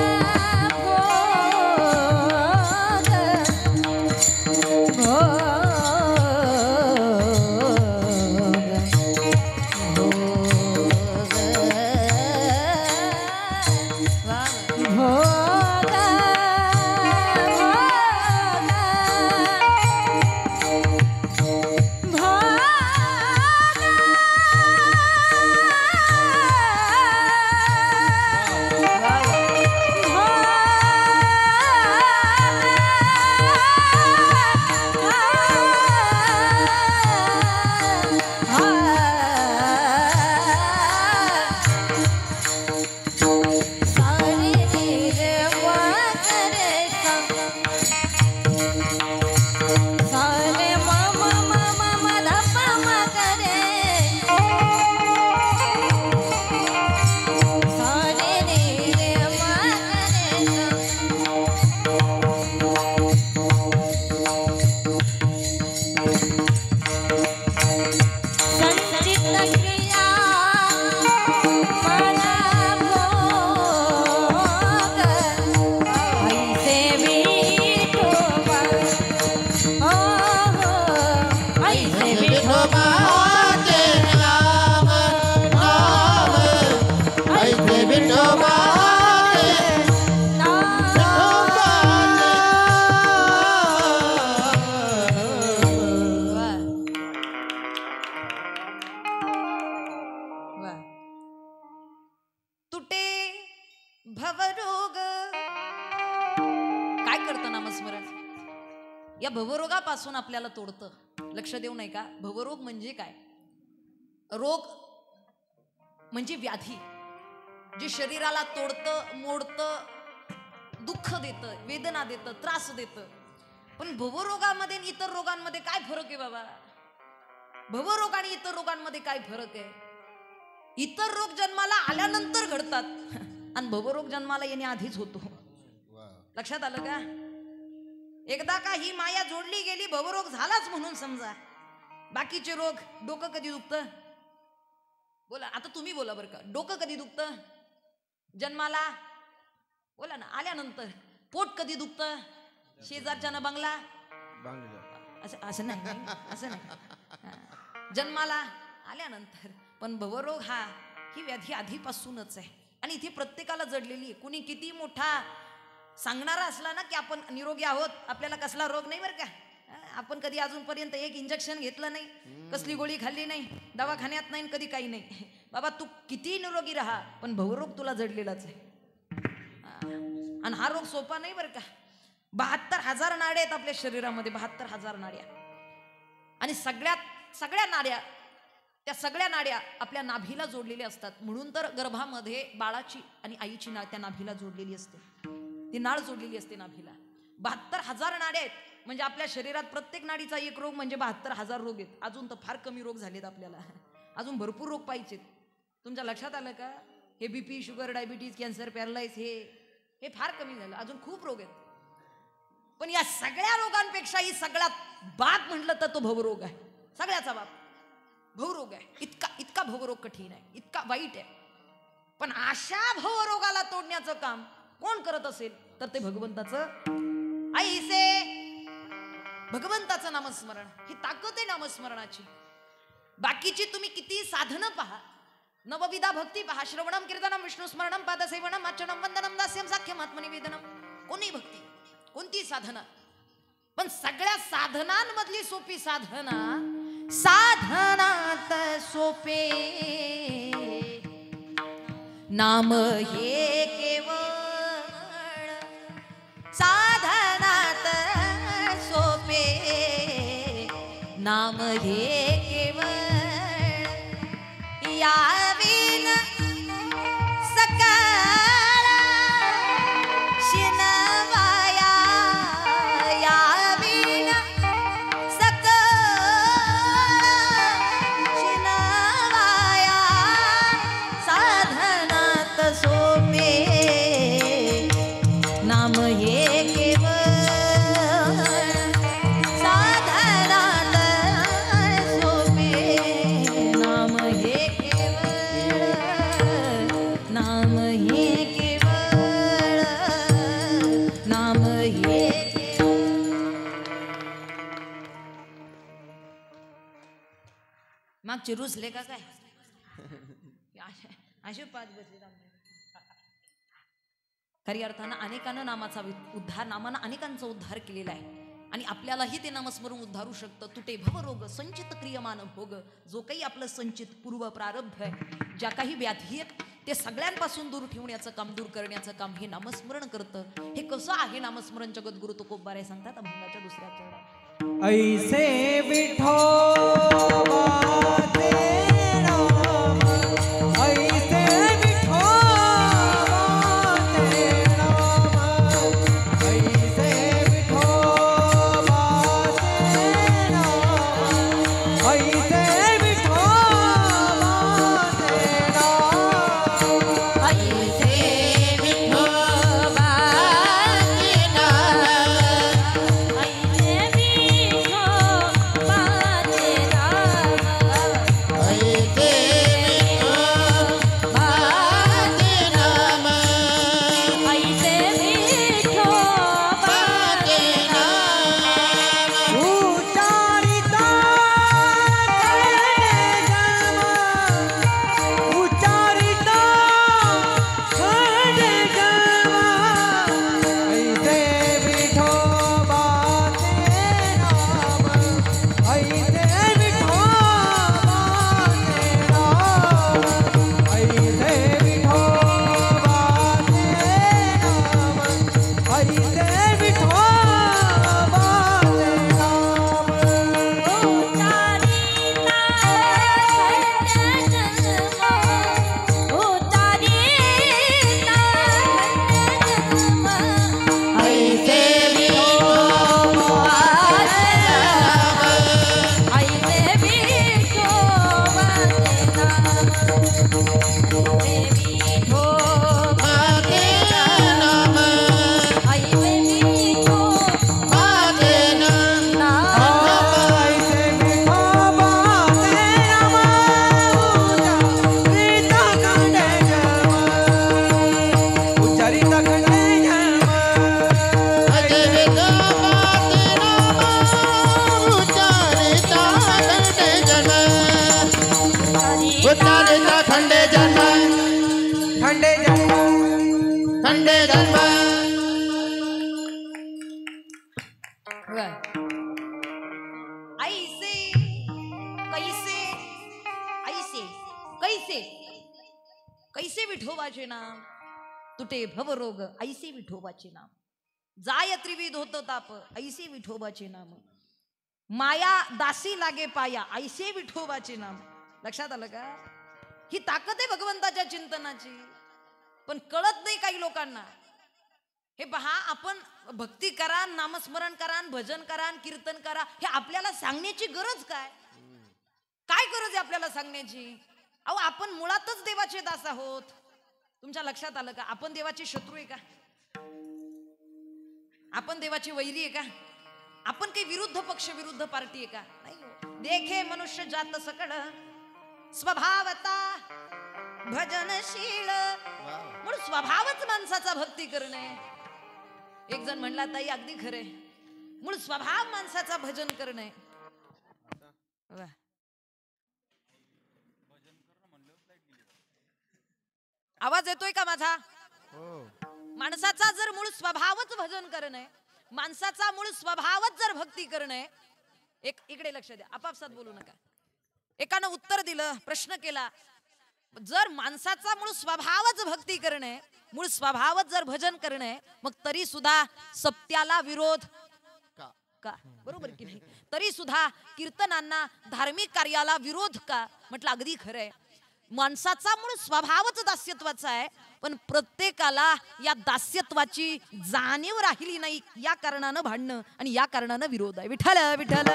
भवरोग. काय करतं नामस्मरण? या भवरोगापासून आपल्याला तोडतं. लक्ष देऊ नाही का? भवरोग म्हणजे काय? रोग म्हणजे व्याधी, जे शरीराला तोडतं, मोडतं, दुःख देतं, वेदना देतं, त्रास देतं. पण भवरोगामध्ये आणि इतर रोगांमध्ये काय फरक आहे बाबा? भवरोग आणि इतर रोगांमध्ये काय फरक आहे? इतर रोग जन्माला आल्यानंतर घडतात आणि भवरोग जन्माला येणे आधीच होतो. लक्षात आलं का? एकदा का ही माया जोडली गेली, भवरोग झालाच म्हणून समजा. बाकीचे रोग, डोकं कधी दुखतं? बोला आता तुम्ही बोला बरं का. डोकं कधी दुखतं? जन्माला. बोला ना. आल्यानंतर. पोट कधी दुखतं? शेजारच्या ना बंगला. असं नाही, असं नाही. जन्माला आल्यानंतर. पण भवरोग हा ही व्याधी आधीपासूनच आहे आणि इथे प्रत्येकाला जडलेली आहे. कुणी किती मोठा सांगणारा असला ना की आपण निरोगी आहोत, आपल्याला कसला रोग नाही बरं का. आपण कधी अजूनपर्यंत एक इंजेक्शन घेतलं नाही, कसली गोळी खाल्ली नाही, दवाखान्यात नाही, कधी काही नाही. बाबा तू किती निरोगी राहा, पण भवरोग तुला जडलेलाच आहे. आणि हा रोग सोपा नाही बरं का. 72,000 नाड्या आहेत आपल्या शरीरामध्ये. 72,000 नाड्या. आणि सगळ्या नाड्या, त्या सगळ्या नाड्या आपल्या नाभीला जोडलेल्या असतात. म्हणून तर गर्भामध्ये बाळाची आणि आईची नाळ त्या नाभीला जोडलेली असते. ती नाळ जोडलेली असते नाभीला. 72,000 नाड्या आहेत. म्हणजे आपल्या शरीरात प्रत्येक नाडीचा एक रोग म्हणजे 72,000 रोग आहेत. अजून तर फार कमी रोग झालेत आपल्याला. अजून भरपूर रोग पाहिजेत. तुमच्या लक्षात आलं का? हे BP, sugar, diabetes, cancer, paralyse हे फार कमी झालं. अजून खूप रोग आहेत. पण या सगळ्या रोगांपेक्षाही सगळ्यात बाद म्हटलं तर तो भवरोग आहे. सगळ्याचा बाप भवरोग आहे. इतका इतका भवरोग कठीण आहे, इतका वाईट आहे. पण अशा भवरोगाला तोडण्याचं काम कोण करत असेल तर ते भगवंताचं ऐसे भगवंताचं नामस्मरण. ही ताकद आहे नामस्मरणाची. बाकीची तुम्ही किती साधनं पहा, नवविधा भक्ती पहा, श्रवणम कीर्तनम विष्णू स्मरणम पादसेवनम अर्चनम वंदनम दास्यम साख्यम आत्मनिवेदनम, कोणी भक्ती कोणती साधना. पण सगळ्या साधनांमधली सोपी साधना, साधनात सोपे नाम हे केवळ, साधनात सोपे नाम हे केवळ. याविन सकाळ शिनवाया, याविन सकाळ शिनवाया, साधनात सोपे नाम हे केवळ, साधनात सोपे नाम हे केवळ, नाम हे केवळ, नाम हे केवळ. मागचे रुसले का काय? असे पाच बसले. खरी अर्थानं अनेकांना नामाचा उद्धार, नामानं अनेकांचा उद्धार केलेला आहे. आणि आपल्यालाही ते नामस्मरण उद्धारू शकतं. तुटे भवरोग संचित क्रियमान भोग. जो काही आपलं संचित पूर्व प्रारब्ध आहे, ज्या काही व्याधी आहेत, ते सगळ्यांपासून दूर ठेवण्याचं काम, दूर करण्याचं काम हे नामस्मरण करतं. हे कसं आहे नामस्मरण? जगद्गुरु तुकोबाराय सांगतात अभंगाच्या दुसऱ्या चरणात. ऐसे विठोबाचे नाम, ऐसे विठोबाचे नाम, ऐसे विठोबाचे नाम, ऐसे विठोबाचे नाम, ऐसे विठोबाचे नाम, ऐसे विठोबाचे ऐसे कैसे ऐसे कैसे कैसे विठोबाचे नाम तुटे भवरोग ऐसे विठोबाचे नाम जाय त्रिविध होत ताप ऐसे विठोबाचे नाम माया दासी लागे पाया ऐसे विठोबाचे नाम. लक्षात आलं का? ही ताकद आहे भगवंताच्या चिंतनाची, पण कळत नाही काही लोकांना. हे पहा, आपण भक्ती करा, नामस्मरण करा, भजन करा, कीर्तन करा, हे आपल्याला सांगण्याची गरज काय? काय गरज आहे आपल्याला सांगण्याची? अहो, आपण मुळातच देवाचे दास आहोत. तुमच्या लक्षात आलं का? आपण देवाचे शत्रू आहे का? आपण देवाची वैरी आहे का? आपण काही विरुद्ध पक्ष विरुद्ध पार्टी आहे का? नाही हो. देखे मनुष्य जात सकळ स्वभावता भजनशील. म्हणून स्वभावच माणसाचा भक्ती करणे. एक जण म्हणला ताई अगदी खरे, मूळ स्वभाव माणसाचा भजन करणे. आवाज येतोय का माझा? माणसाचा जर मूळ स्वभावच भजन करणे, माणसाचा मूळ स्वभावच जर भक्ती करणे. एक इकडे लक्ष द्या, आपापसात बोलू नका. एकानं उत्तर दिलं, प्रश्न केला, जर माणसाचा मूळ स्वभावच भक्ती करणे, मूळ स्वभावच जर भजन करणे, मग तरी सुद्धा सत्याला विरोध का? बरोबर की नाही? तरी सुद्धा कीर्तनांना धार्मिक कार्याला विरोध का? म्हटलं अगदी खरंय. माणसाचा मूळ स्वभावच दास्यत्वाचा आहे, पण प्रत्येकाला या दास्यत्वाची जाणीव राहिली नाही, या कारणानं भांडणं आणि या कारणानं विरोध आहे. विठ्ठल विठ्ठल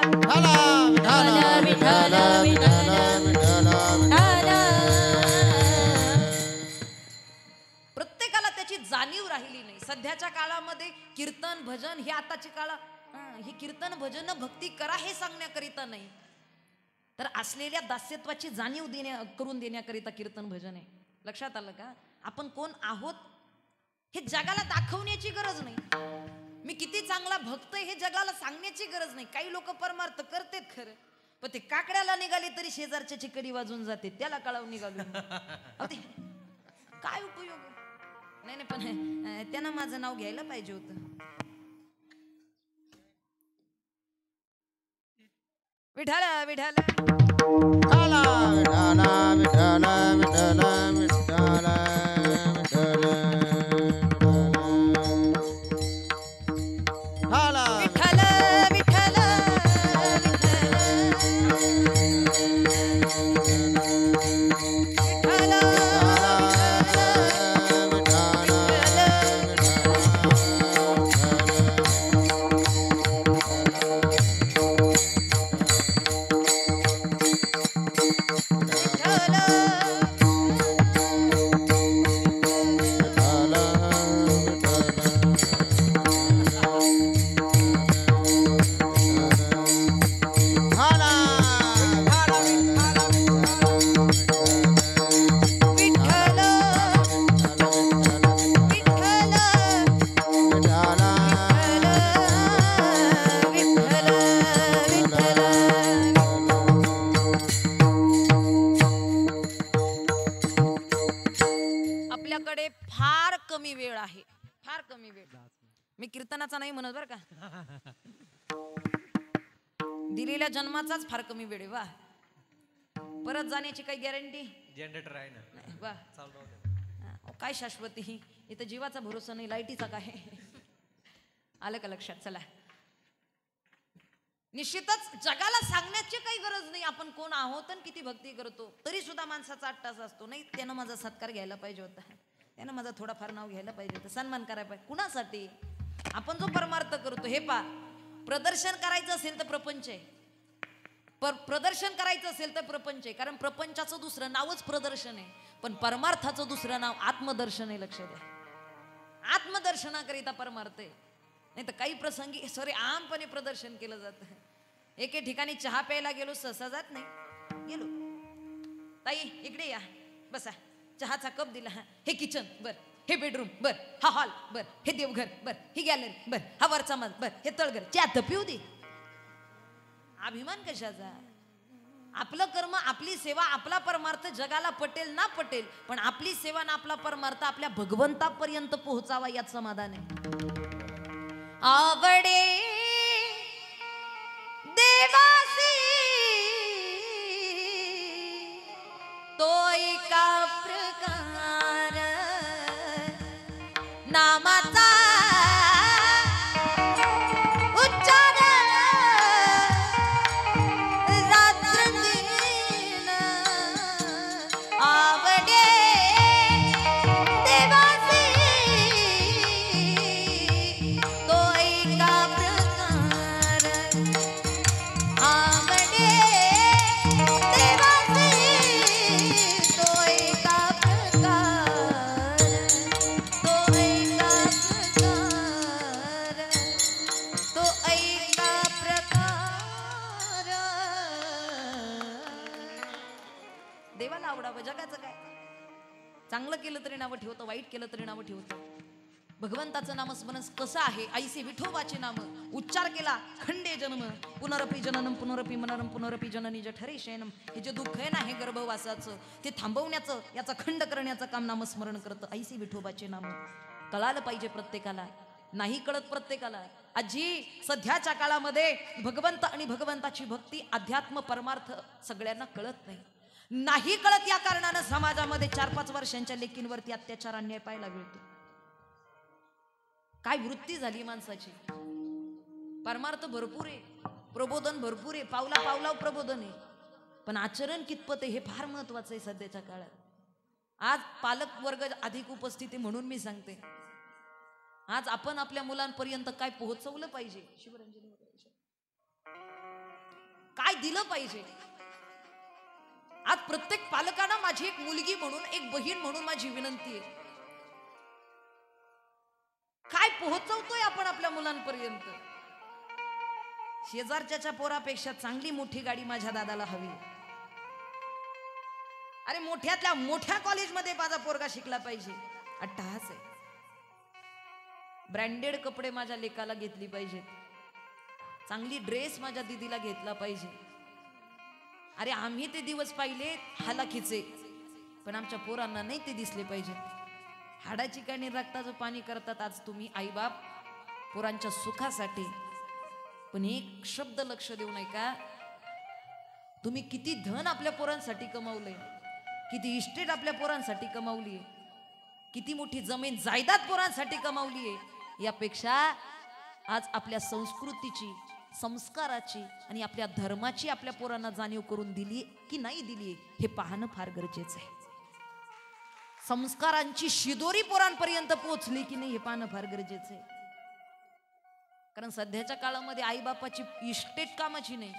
प्रत्येकाला त्याची जाणीव राहिली नाही. सध्याच्या काळामध्ये कीर्तन भजन हे आताची काळ, हे कीर्तन भजन भक्ती करा हे सांगण्याकरिता नाही, तर असलेल्या दास्यत्वाची जाणीव करून देण्याकरिता कीर्तन भजन आहे. लक्षात आलं का? आपण कोण आहोत हे जगाला दाखवण्याची गरज नाही. मी किती चांगला भक्त हे जगाला सांगण्याची गरज नाही. काही लोक परमार्थ करतेत खरं, पण ते काकड्याला निघाले तरी शेजारच्या चिकडी वाजून जाते, त्याला कळावून निघालो. काय उपयोग? नाही नाही, पण त्यानं माझं नाव घ्यायला पाहिजे होतं. विठ्ठल विठ्ठल मी कीर्तनाचा नाही म्हणत बरं का, दिलेल्या जन्माचाच फार कमी वेळ आहे. वा, परत जाण्याची काही गॅरंटी? जनरेटर आहे ना, वा काय शाश्वती ही, इथं जीवाचा भरोसा नाही, लाईटीचा काय. आलं का लक्षात? चला, निश्चितच जगाला सांगण्याची काही गरज नाही आपण कोण आहोत आणि किती भक्ती करतो. तरी सुद्धा माणसाचा अट्टास असतो, नाही त्यानं माझा सत्कार घ्यायला पाहिजे होता, त्यानं माझा थोडाफार नाव घ्यायला पाहिजे होतं, सन्मान करायला पाहिजे. कुणासाठी? आपण जो परमार्थ करतो हे पा, प्रदर्शन करायचं असेल तर प्रपंच आहे, प्रदर्शन करायचं असेल तर प्रपंच आहे. कारण प्रपंचाचं दुसरं नावच प्रदर्शन आहे, पण परमार्थाचं दुसरं नाव आत्मदर्शन आहे. लक्ष द्या, आत्मदर्शनाकरिता परमार्थ आहे. नाही तर काही प्रसंगी सॉरी आमपणे प्रदर्शन केलं जातं. एके ठिकाणी चहा प्यायला गेलो, सहसा जात नाही, गेलो, ताई इकडे या बसा, चहाचा कप दिला, हे किचन बर, हे बेडरूम बर, हा हॉल बर, हे देवघर बर, ही गॅलरी बर, हा वरचा मज बर, हे तळघर, चहा पिऊ दे. अभिमान कशाचा? आपलं कर्म, आपली सेवा, आपला परमार्थ जगाला पटेल ना पटेल, पण आपली सेवा ना आपला परमार्थ आपल्या भगवंतापर्यंत पोहोचावा यात समाधान आहे. आवडे देवासी तो एका प्रकार नामाचा उच्चार रात्रंदिन. आवडे देवासी तो एका प्रकार आवडावं, जगाचं काय. चांगलं केलं तरी नावं ठेवतं, वाईट केलं तरी नावं ठेवतं. भगवंताचं नामस्मरण कसं आहे, ऐसे विठोबाचे नाम उच्चार केला खंडे जन्म, पुनरपी जननम पुनरपी मननम पुनरपी जननी जठरे शयनम. हे जे दुःख आहे ना, हे गर्भवासाचं, ते थांबवण्याचं, याचा खंड करण्याचं काम नामस्मरण करतं. ऐसे विठोबाचे नाम कळालं पाहिजे प्रत्येकाला, नाही कळत प्रत्येकाला. आजी सध्याच्या काळामध्ये भगवंत आणि भगवंताची भक्ती, अध्यात्म, परमार्थ सगळ्यांना कळत नाही. नाही कळत या कारणानं समाजामध्ये 4-5 वर्षांच्या लेकींवरती अत्याचार, अन्याय पाहायला मिळतो. काय वृत्ती झाली माणसाची. परमार्थ भरपूर आहे, प्रबोधन भरपूर आहे, पावला पावला प्रबोधन आहे, पण आचरण कितपत आहे हे फार महत्वाचं आहे सध्याच्या काळात. आज पालक वर्ग अधिक उपस्थित आहे म्हणून मी सांगते, आज आपण आपल्या मुलांपर्यंत काय पोहोचवलं पाहिजे, शिवरंजनी काय दिलं पाहिजे. आज प्रत्येक पालकांना माझी एक मुलगी म्हणून, एक बहीण म्हणून माझी विनंती आहे, काय पोहोचवतोय आपण आपल्या मुलांपर्यंत. शेजारच्या पोरापेक्षा चांगली मोठी गाडी माझ्या दादाला हवी. अरे मोठ्यातल्या मोठ्या कॉलेजमध्ये माझा पोरगा शिकला पाहिजे, अट्टहास आहे. ब्रँडेड कपडे माझ्या लेकाला घेतली पाहिजेत, चांगली ड्रेस माझ्या दीदीला घेतला पाहिजे. अरे आम्ही ते दिवस पाहिले हालाखीचे, पण आमच्या पोरांना नाही ते दिसले पाहिजेत. हाडाची काणी रक्ताचं पाणी करतात आज तुम्ही आईबाप पोरांच्या सुखासाठी, पण एक शब्द लक्ष देऊ नये का, तुम्ही किती धन आपल्या पोरांसाठी कमावलंय, किती इस्टेट आपल्या पोरांसाठी कमावली आहे, किती मोठी जमीन जायदाद पोरांसाठी कमावली आहे. यापेक्षा आज आपल्या संस्कृतीची, संस्काराची आणि आपल्या धर्माची आपल्या पोरांना जाणीव करून दिली की नाही दिली हे पाहणं फार गरजेचं आहे. संस्कारांची शिदोरी पोरांपर्यंत पोहोचली की नाही हे पाहणं फार गरजेचं आहे. कारण सध्याच्या काळामध्ये आईबापाची इस्टेट कामाची नाही,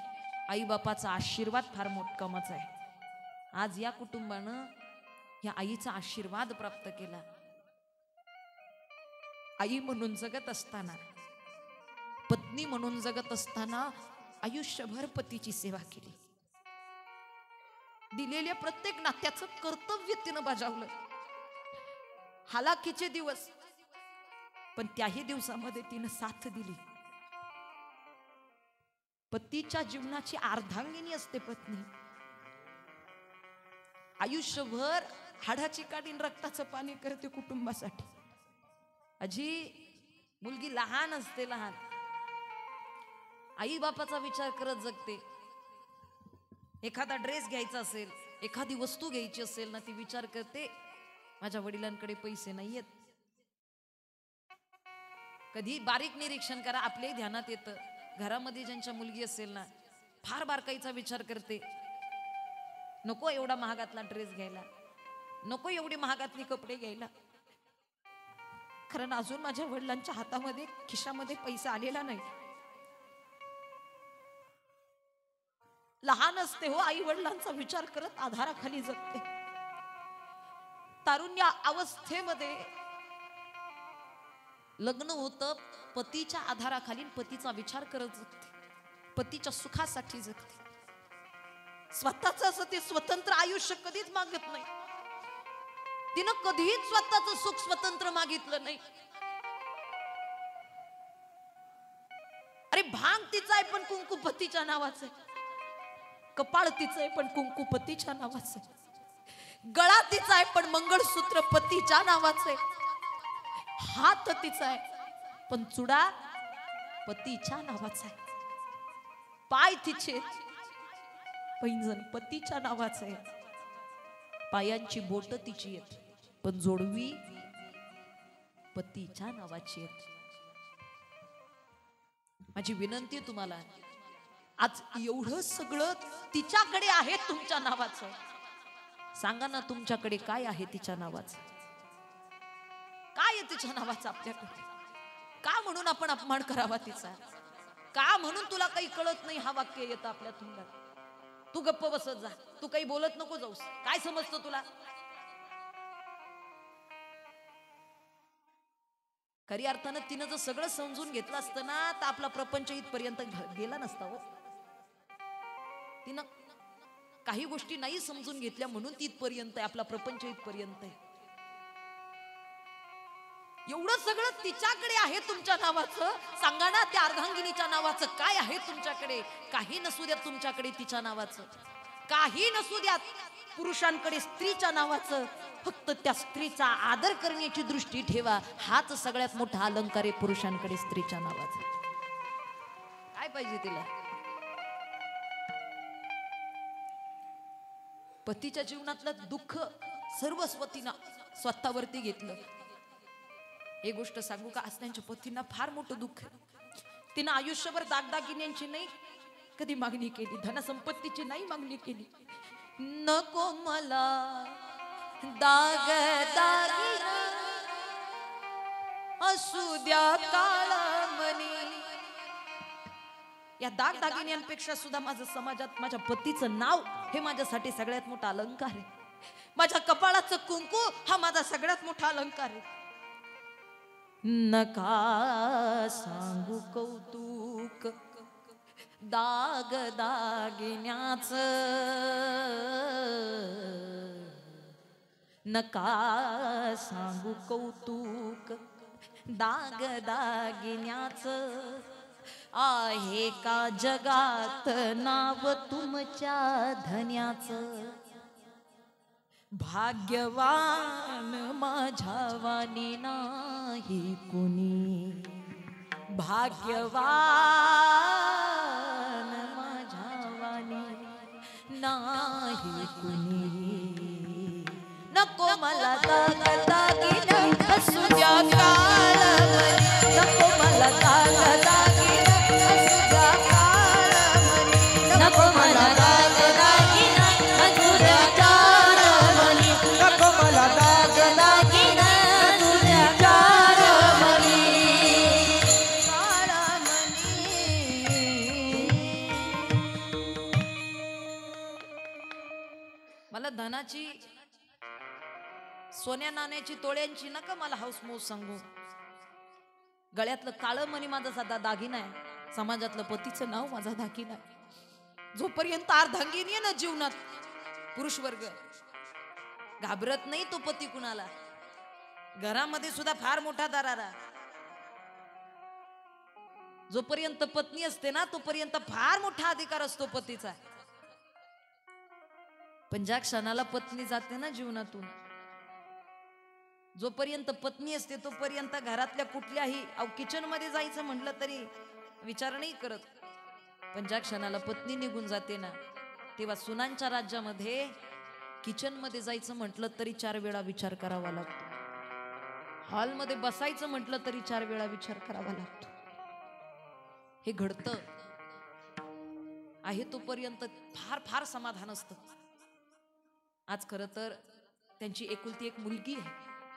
आईबापाचा आशीर्वाद फार मोठा कामाचा आहे. आज या कुटुंबानं या आईचा आशीर्वाद प्राप्त केला. आई म्हणून जगत असताना, पत्नी म्हणून जगत असताना आयुष्यभर पतीची सेवा केली. दिलेल्या प्रत्येक नात्याचं कर्तव्य तिनं बजावलं. हालाकीचे दिवस, पण त्याही दिवसामध्ये तिनं साथ दिली. पतीच्या जीवनाची अर्धांगिनी असते पत्नी. आयुष्यभर हाडाची काढीन रक्ताचं पाणी करते कुटुंबासाठी. आजी मुलगी लहान असते, लहान आई बापाचा विचार करत जगते. एखादा ड्रेस घ्यायचा असेल, एखादी वस्तू घ्यायची असेल ना, ती विचार करते माझ्या वडिलांकडे पैसे नाहीयेत. कधी बारीक निरीक्षण करा, आपल्याही ध्यानात येतं, घरामध्ये ज्यांच्या मुलगी असेल ना, फार बारकाईचा विचार करते. नको एवढा महागातला ड्रेस घ्यायला, नको एवढी महागातली कपडे घ्यायला, कारण अजून माझ्या वडिलांच्या हातामध्ये, खिशामध्ये पैसा आलेला नाही. लहान असते हो, आई वडिलांचा विचार करत आधाराखाली जगते. तारुण्य अवस्थेमध्ये लग्न होतं, पतीच्या आधाराखाली, पतीचा विचार करत जगते, पतीच्या सुखासाठी जगते. स्वतःच असं ते स्वतंत्र आयुष्य कधीच मागत नाही. तिनं कधीच स्वतःच सुख स्वतंत्र मागितलं नाही. अरे भांग तिचा आहे पण कुंकू पतीच्या नावाचं आहे, कपाळ तिचं आहे पण कुंकू पतीच्या नावाचं आहे, गळा तिचा आहे पण मंगळसूत्र पतीच्या नावाचं आहे, हात तिचा आहे पण चुडा पतीच्या नावाचा आहे, पाय तिचे पैंजण पतीच्या नावाचं आहे, पायांची बोट तिची आहेत पण जोडवी पतीच्या नावाची आहेत. माझी विनंती आहे तुम्हाला, आज एवढं सगळं तिच्याकडे आहे तुमच्या नावाचं, सांगा ना तुमच्याकडे काय आहे तिच्या नावाचं, काय आहे तिच्या नावाचं आपल्याकडे? का म्हणून आपण अपमान करावा तिचा? का म्हणून तुला काही कळत नाही हा वाक्य येतं आपल्या तोंडात? तू गप्प बसत जा, तू काही बोलत नको जाऊस, काय समजतं तुला? खरी अर्थानं तिनं जर सगळं समजून घेतलं असतं ना, तर आपला प्रपंच इथपर्यंत गेला नसता हो. तिनं काही गोष्टी नाही समजून घेतल्या म्हणून ती इथपर्यंत आहे, आपला प्रपंच इथपर्यंत आहे. एवढं सगळं तिच्याकडे आहे तुमच्या नावाचं. सांगा ना त्या अर्धांगिनीच्या नावाचं काय आहे तुमच्याकडे? काही नसू द्या तुमच्याकडे तिच्या नावाचं, काही नसू द्या पुरुषांकडे स्त्रीच्या नावाचं. फक्त त्या स्त्रीचा आदर करण्याची दृष्टी ठेवा. हाच सगळ्यात मोठा अलंकार आहे पुरुषांकडे स्त्रीच्या नावाचा. काय पाहिजे तिला? पतीच्या जीवनातलं दुःख सर्वस्व तिनं स्वतःवरती घेतलं. हे गोष्ट सांगू का, आज त्यांच्या पतींना फार मोठं दुःख आहे. तिनं आयुष्यभर दागदागिन्यांची नाही कधी मागणी केली, धनसंपत्तीची नाही मागणी केली. नको मला दाग दागिना असू द्या काळमणी. या दाग दागिन्यांपेक्षा सुद्धा माझं समाजात माझ्या पतीचं नाव हे माझ्यासाठी सगळ्यात मोठा अलंकार आहे. माझ्या कपाळाचं कुंकू हा माझा सगळ्यात मोठा अलंकार आहे. नका सांगू कौतुक दाग दागिन्याच, नका सांगू कौतुक दाग दागिन्याच. आहे का जगात नाव तुमच्या धन्याचं? भाग्यवान माझ्यावानी नाही कुणी, भाग्यवान माझ्यावानी नाही कुणी. नको मला दाग दागिना असू द्या काळमणी, नको मला दाग दागिना असू द्या काळमणी, नको मला दाग दागिना असू द्या काळमणी, नको मला दाग दागिना असू द्या काळमणी. मला धनाची सोन्या नाण्याची तोळ्यांची नका मला हाऊस मौस सांगू. गळ्यातलं काळं मणी माझा साधा दागिना आहे. समाजातलं पतीचं नाव माझा दागिना आहे. जोपर्यंत अर्धांगिनी आहे ना जीवनात, पुरुष वर्ग घाबरत नाही तो पती कुणाला. घरामध्ये सुद्धा फार मोठा दरारा. जोपर्यंत पत्नी असते ना तोपर्यंत फार मोठा अधिकार असतो पतीचा. पण ज्या क्षणाला पत्नी जाते ना जीवनातून, जोपर्यंत पत्नी असते तोपर्यंत घरातल्या कुठल्याही किचन मध्ये जायचं म्हटलं तरी विचार नाही करत. पण ज्या क्षणाला पत्नी निघून जाते ना, तेव्हा सुनांच्या राज्यामध्ये किचन मध्ये जायचं म्हटलं तरी 4 वेळा विचार करावा लागतो. हॉलमध्ये बसायचं म्हटलं तरी 4 वेळा विचार करावा लागतो. हे घडतं आहे तोपर्यंत फार फार समाधान असतं. आज खरं तर त्यांची एकुलती एक मुलगी आहे.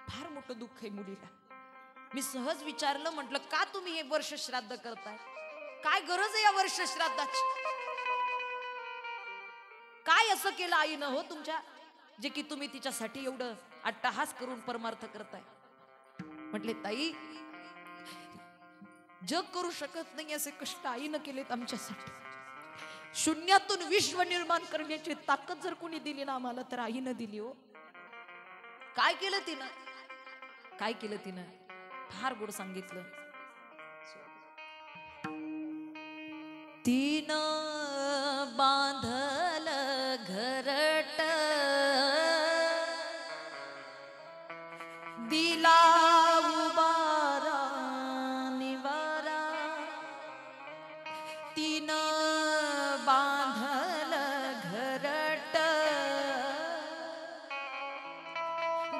फार मोठं दुःख आहे मुलीला. मी सहज विचारलं, म्हटलं का तुम्ही हे वर्ष श्राद्ध करताय? काय गरज आहे या वर्ष श्राद्धाची? काय असं केलं आईनं हो तुमच्या, जे की तुम्ही तिच्यासाठी एवढं अट्टहास करून परमार्थ करताय? म्हटले ताई, जग करू शकत नाही असे कष्ट आईनं केलेत आमच्यासाठी. शून्यातून विश्व निर्माण करण्याची ताकद जर कोणी दिली ना आम्हाला तर आईनं दिली हो. काय केलं तिनं? काय केलं तिनं? फार गोड सांगितलं. तिनं बांधलं घरट, दिला उबारा निवारा. तिनं बांधलं घरट,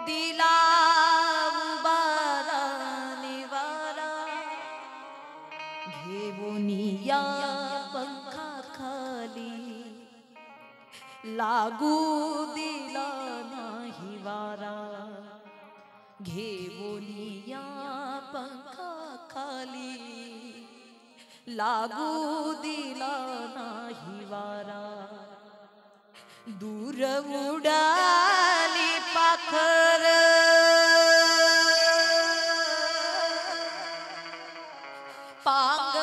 दिला उबारा निवारा. घेऊन या पंखा खाली, लागू दिला नाही वारा. घेऊन या पंखा खाली, लागू दिला नाही वारा. दूर उडाली पाखर, पांग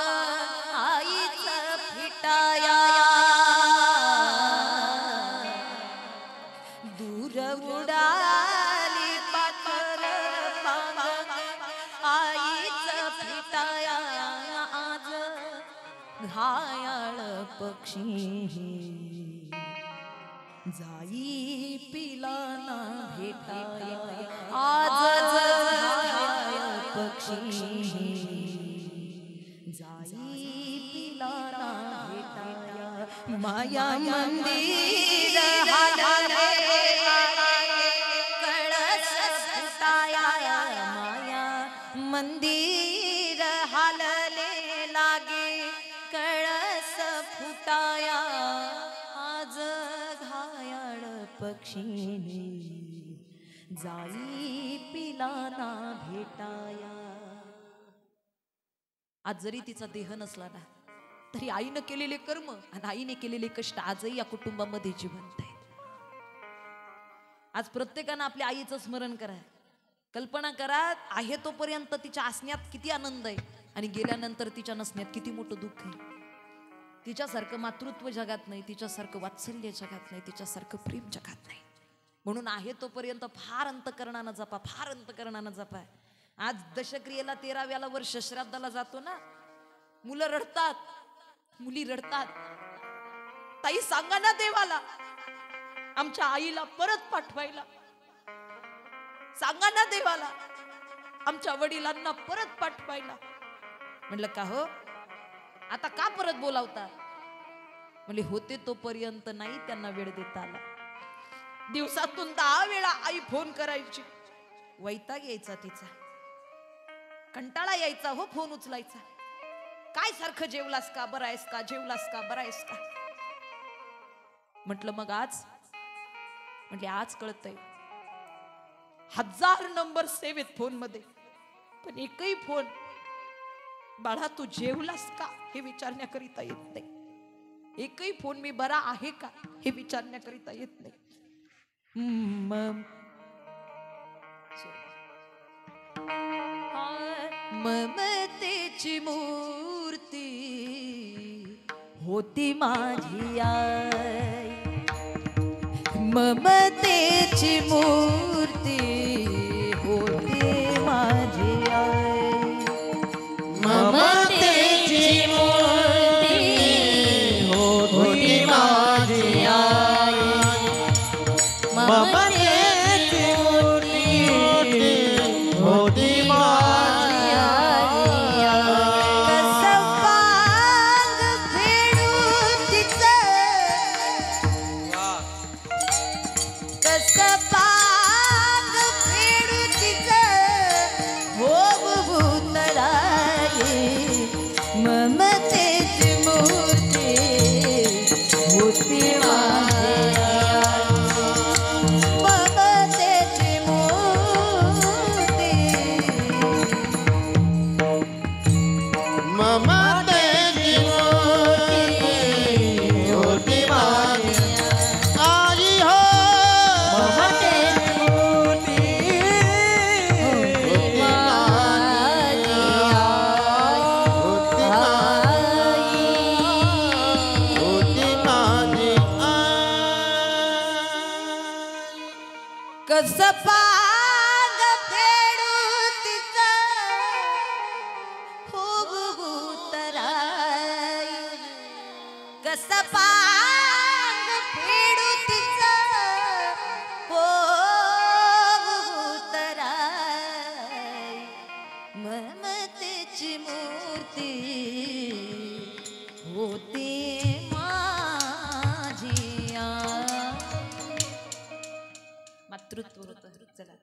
आईच फिटाया. घायाळ पक्षी जाई पिला ना भेटाया आज घायाळ पक्षी जाई पिला ना भेटाया माया मंदिर हालाले कळस फुटाया माया मंदिर हालले लागे कळस फुटाया आज घायाळ पक्षीने जाई पिला ना भेटाया. आज जरी तिचा देह नसला ना तरी आईनं केलेले कर्म आणि आईने केलेले कष्ट आजही या कुटुंबामध्ये जिवंत आहेत. आज प्रत्येकानं आपल्या आईचं स्मरण करा. कल्पना करा आहे तोपर्यंत तिच्या असण्यात किती आनंद आहे आणि गेल्यानंतर तिच्या नसण्यात किती मोठं दुःख आहे. तिच्यासारखं मातृत्व जगात नाही, तिच्यासारखं वात्सल्य जगात नाही, तिच्यासारखं प्रेम जगात नाही. म्हणून आहे तोपर्यंत फार अंतकरणानं जपा, फार अंतकरणानं जपा. आज दशक्रियेला 13व्याला वर्ष श्राद्धाला जातो ना, मुलं रडतात, मुली रडतात. ताई सांगा ना देवाला आमच्या आईला परत पाठवायला, सांगा ना देवाला आमच्या वडिलांना परत पाठवायला. म्हणलं का हो आता का परत बोलावता? म्हणले होते तोपर्यंत नाही त्यांना वेळ देता आला. दिवसातून 10 वेळा आई फोन करायची, वैताग यायचा तिचा, कंटाळा यायचा हो फोन उचलायचा. काय सारखं जेवलास का, बरं आहेस का, जेवलास का, बरं आहेस का. म्हटलं मग आज, म्हटले आज कळतंय 1000 नंबर सेव्ह आहेत फोन मध्ये, पण एकही फोन बाळा तू जेवलास का हे विचारण्याकरिता येत नाही. एकही फोन मी बरा आहे का हे विचारण्याकरिता येत नाही. ममतेची मूर्ती होती माझी आई, ममतेची मूर्ती होती माझी आई, ममतेची मूर्ती होती माझी आई, ममतेची मूर्ती होती माझी आई. कसं पांग फेडून तिचं, कसं पांग फेडून तिचं हो भूतराई, ममतेची मूर्ती होती माझी आई, ममतेची मूर्ती. ममतेची मूर्ती होती माझी आई हो, ममतेची मूर्ती होती माझी होती माझी कसं पांग फेडू तिचं हो भूतराई, कसं पांग फेडू तिचं हो भूतराई, ममतेची मूर्ती होती माझी आई. मातृत्व होतं. चला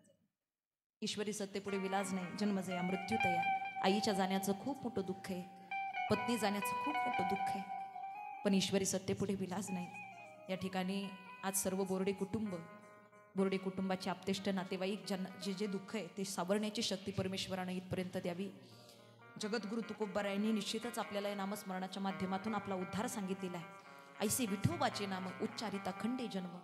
ईश्वरी सत्तेपुढे विलाज नाही, जन्मजया मृत्यूतया. आईच्या जाण्याचं खूप मोठं दुःख आहे, पत्नी जाण्याचं खूप मोठं दुःख आहे, पण ईश्वरी सत्तेपुढे विलाज नाही. या ठिकाणी आज सर्व बोर्डे कुटुंब, बोर्डे कुटुंबाचे आप्तेष्ट नातेवाईक ज्यांना जे जे दुःख आहे ते सावरण्याची शक्ती परमेश्वरानं इथपर्यंत द्यावी. जगद्गुरु तुकोबारायांनी निश्चितच आपल्याला या नामस्मरणाच्या माध्यमातून आपला उद्धार सांगितलेला आहे. ऐसे विठोबाचे नाम उच्चारिता खंडे जन्म.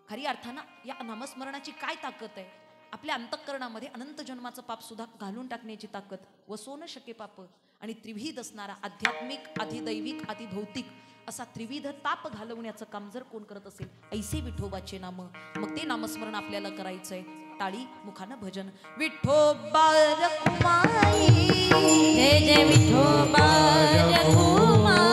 खरी अर्थानं या नामस्मरणाची काय ताकद आहे? आपल्या अंतःकरणामध्ये अनंत जन्माचं पाप सुद्धा घालून टाकण्याची ताकद, वसो न शके पाप, आणि त्रिविध असणारा आध्यात्मिक, अधिदैविक, अधिभौतिक असा त्रिविध ताप घालवण्याचं काम जर कोण करत असेल, ऐसे विठोबाचे नाम, मग ते नामस्मरण आपल्याला करायचंय. टाळी मुखानं भजन. विठोबा रखुमाई, जय जय विठोबा रखुमाई.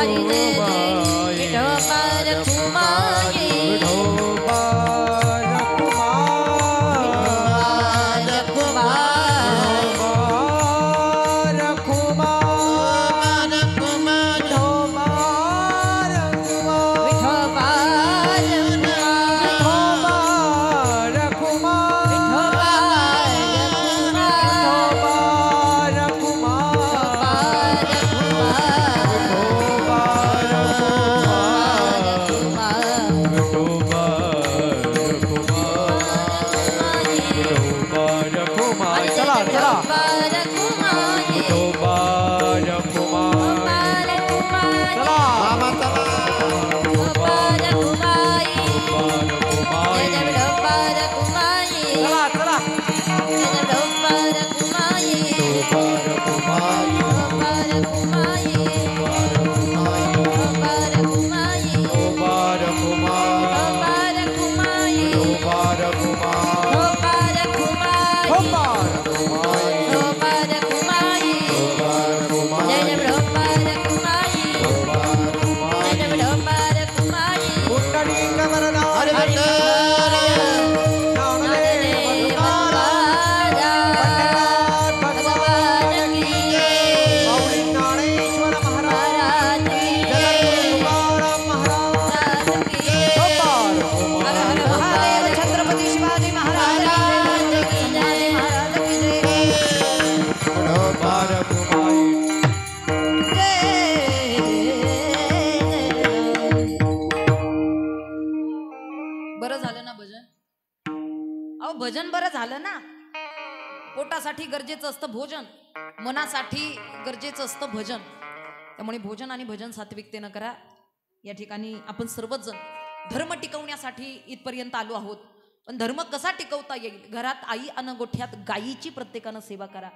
हरी जय जय विठोबा रखुमाई विठोबा भजन बरं झालं ना. पोटासाठी गरजेचं असतं भोजन, मनासाठी गरजेचं असतं भजन. त्यामुळे भोजन आणि भजन सात्विकतेनं करा. या ठिकाणी आपण सर्वच जण धर्म टिकवण्यासाठी इथपर्यंत आलो आहोत. पण धर्म कसा टिकवता येईल? घरात आई अन गोठ्यात गायीची प्रत्येकानं सेवा करा.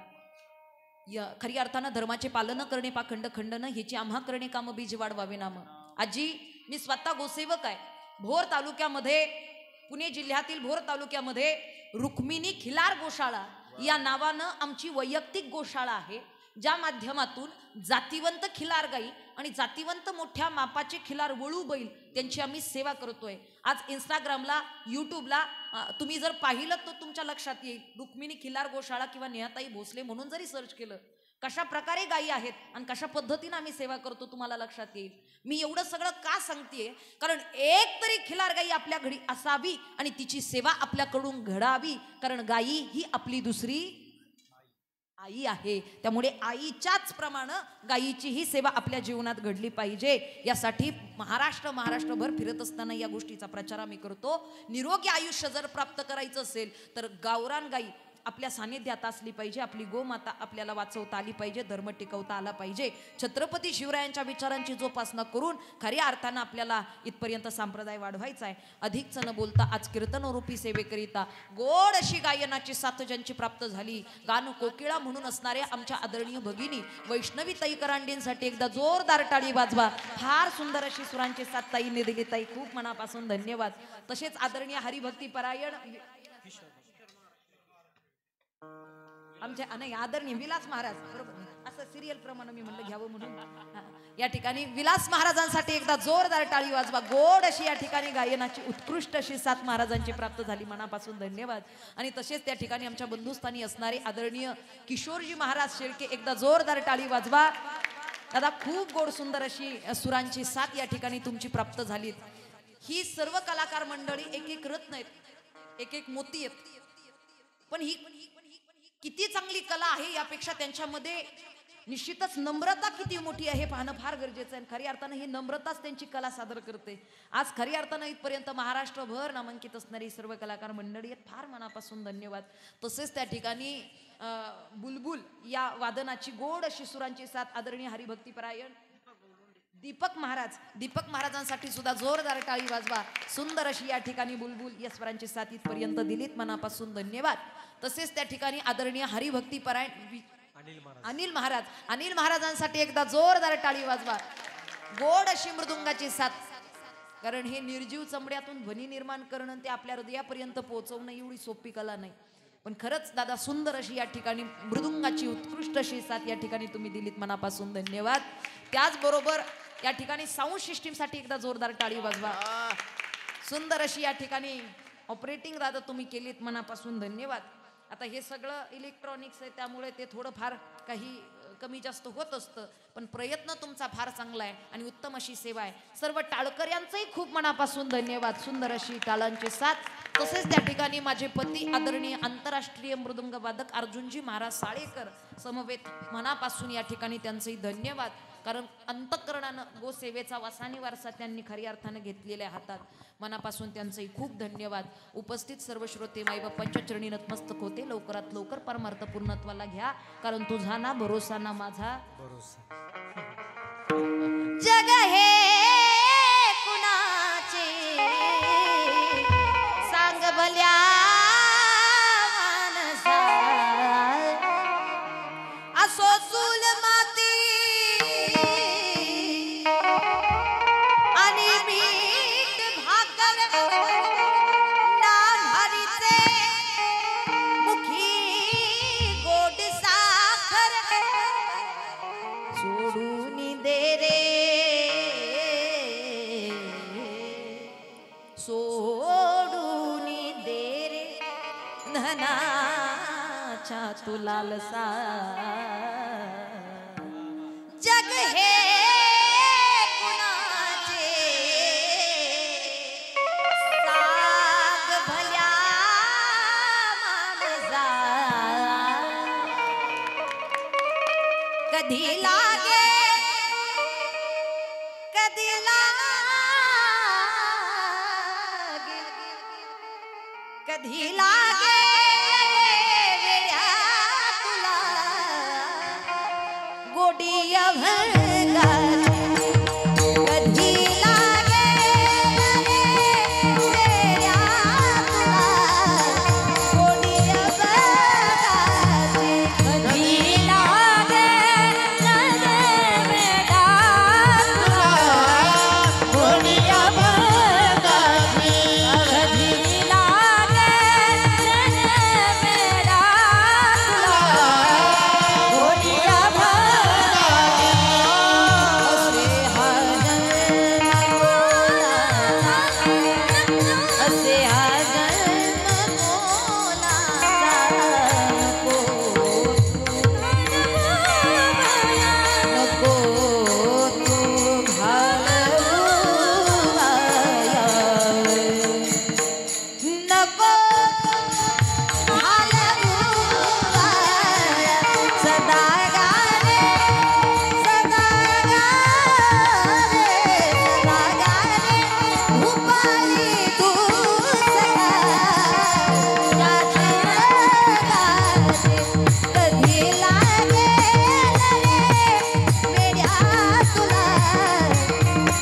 या खरी अर्थानं धर्माचे पालन करणे पाखंड खंडन ह्याची आम्हा करणे काम बीज वाढवावे नाम. आजी मी स्वतः गोसेवक आहे. भोर तालुक्यामध्ये, पुणे जिल्ह्यातील भोर तालुक्यामध्ये रुक्मिणी खिलार गोशाळा या नावानं आमची वैयक्तिक गोशाळा आहे, ज्या माध्यमातून जातीवंत खिलार गाई आणि जातीवंत मोठ्या मापाचे खिलार वळू बैल त्यांची आम्ही सेवा करतोय. आज इंस्टाग्रामला, यूट्यूबला तुम्ही जर पाहिलं तर तुमच्या लक्षात येईल, रुक्मिणी खिलार गोशाळा किंवा नेहाताई भोसले म्हणून जरी सर्च केलं, कशा प्रकारे गायी आहेत आणि कशा पद्धतीने आम्ही सेवा करतो तुम्हाला लक्षात येईल. मी एवढं सगळं का सांगतेय? कारण एक तरी खिलार गाई आपल्या घरी असावी आणि तिची सेवा आपल्याकडून घडावी. कारण गायी ही आपली दुसरी आई आहे. त्यामुळे आईच्याच प्रमाणे गायीची ही सेवा आपल्या जीवनात घडली पाहिजे. यासाठी महाराष्ट्रभर फिरत असताना या गोष्टीचा प्रचार आम्ही करतो. निरोगी आयुष्य जर प्राप्त करायचं असेल तर गावरान गाई आपल्या सानिध्यात असली पाहिजे. आपली गोमाता आपल्याला वाचवता आली पाहिजे, धर्म टिकवता आला पाहिजे. छत्रपती शिवरायांच्या विचारांची जोपासना करून खऱ्या अर्थानं आपल्याला इथपर्यंत संप्रदाय वाढवायचा आहे. अधिकच न बोलता आज कीर्तन रूपी सेवेकरिता गोड अशी गायनाची साथ ज्यांची प्राप्त झाली, गान कोकिळा म्हणून असणाऱ्या आमच्या आदरणीय भगिनी वैष्णवी ताई करांडेंसाठी एकदा जोरदार टाळी वाजवा. फार सुंदर अशी सुरांची साथ ताईने दिली. ताई खूप मनापासून धन्यवाद. तसेच आदरणीय हरिभक्ती परायण आमचे नाही आदरणीय विलास महाराज, बरोबर असं सिरियल प्रमाणे मी म्हणलं घ्यावं म्हणून या ठिकाणी विलास महाराजांसाठी एकदा जोरदार टाळी वाजवा. गोड अशी या ठिकाणी गायनाची उत्कृष्ट अशी साथ महाराजांची प्राप्त झाली. मनापासून धन्यवाद. आणि तसेच त्या ठिकाणी आमच्या बंधुस्थानी असणारे आदरणीय किशोरजी महाराज शेळके, एकदा जोरदार टाळी वाजवा. दादा खूप गोड सुंदर अशी सुरांची साथ या ठिकाणी तुमची प्राप्त झाली. ही सर्व कलाकार मंडळी एक एक रत्न आहेत, एक एक मोती आहेत. पण ही किती चांगली कला आहे यापेक्षा त्यांच्यामध्ये निश्चितच नम्रता किती मोठी आहे पाहणं फार गरजेचं आहे. खरी अर्थानं ही नम्रताच त्यांची कला सादर करते. आज खरी अर्थानं इथपर्यंत महाराष्ट्रभर नामांकित असणारी सर्व कलाकार मंडळी आहेत. फार मनापासून धन्यवाद. तसेच त्या ठिकाणी बुलबुल या वादनाची गोड अशी सुरांची साथ आदरणीय हरिभक्ती परायण दीपक महाराजांसाठी सुद्धा जोरदार टाळी वाजवा. सुंदर अशी या ठिकाणी बुलबुल या स्वरांची साथ इथपर्यंत दिलीत. मनापासून धन्यवाद. तसेच त्या ठिकाणी आदरणीय हरिभक्ती परायण अनिल महाराजांसाठी एकदा जोरदार टाळी वाजवा. गोड अशी मृदुंगाची साथ. कारण हे निर्जीव चमड्यातून ध्वनी निर्माण करणं, ते आपल्या हृदयापर्यंत पोहोचवणं एवढी सोपी कला नाही. पण खरंच दादा सुंदर अशी या ठिकाणी मृदुंगाची उत्कृष्ट अशी साथ या ठिकाणी तुम्ही दिलीत. मनापासून धन्यवाद. त्याचबरोबर या ठिकाणी साऊंड सिस्टीमसाठी एकदा जोरदार टाळी वाजवा. सुंदर अशी या ठिकाणी ऑपरेटिंग दादा तुम्ही केलीत, मनापासून धन्यवाद. आता हे सगळं इलेक्ट्रॉनिक्स आहे त्यामुळे ते थोडंफार काही कमी जास्त होत असतं, पण प्रयत्न तुमचा फार चांगला आहे आणि उत्तम अशी सेवा आहे. सर्व टाळकऱ्यांचंही खूप मनापासून धन्यवाद. सुंदर अशी टाळांची साथ. तसेच त्या ठिकाणी माझे पती आदरणीय आंतरराष्ट्रीय मृदुंग वादक अर्जुनजी महाराज साळेकर समवेत मनापासून या ठिकाणी त्यांचंही धन्यवाद. कारण अंतःकरणानं गोसेवेचा वसानी वारसा त्यांनी खऱ्या अर्थानं घेतलेल्या हातात. मनापासून त्यांचंही खूप धन्यवाद. उपस्थित सर्व श्रोते माईबापांच्या चरणी नतमस्तक होते. लवकरात लवकर परमार्थ पूर्णत्वाला घ्या, कारण तुझा ना भरोसा ना माझा जग हे कुणाचे सांग भल्या मानसा, असो चूल माती आणि मीठ भाकर नान्हारीचे मुखी गोड साखर सोडून दे रे, सोडून दे रे धनाच्या तुला लसा. जग हे कुणाचे सांग भल्या माणसा, कधी लागे कधी लागे कधी लागे वेड्या तुला गोडी अभंगाची, कधी लागे वेड्या तुला गोडी अभंगाची, कधी लागे वेड्या तुला गोडी अभंगाची, कधी लागे वेड्या तुला गोडी अभंगाची. असे हा जन्म कोणाचा नको, नको तू घालवू वाया, नको घालवू वाया. सदा गाणे सदा गाणे सदा गाणे भूपाली तू सदा याची गाणे, कधी लागे वेड्या तुला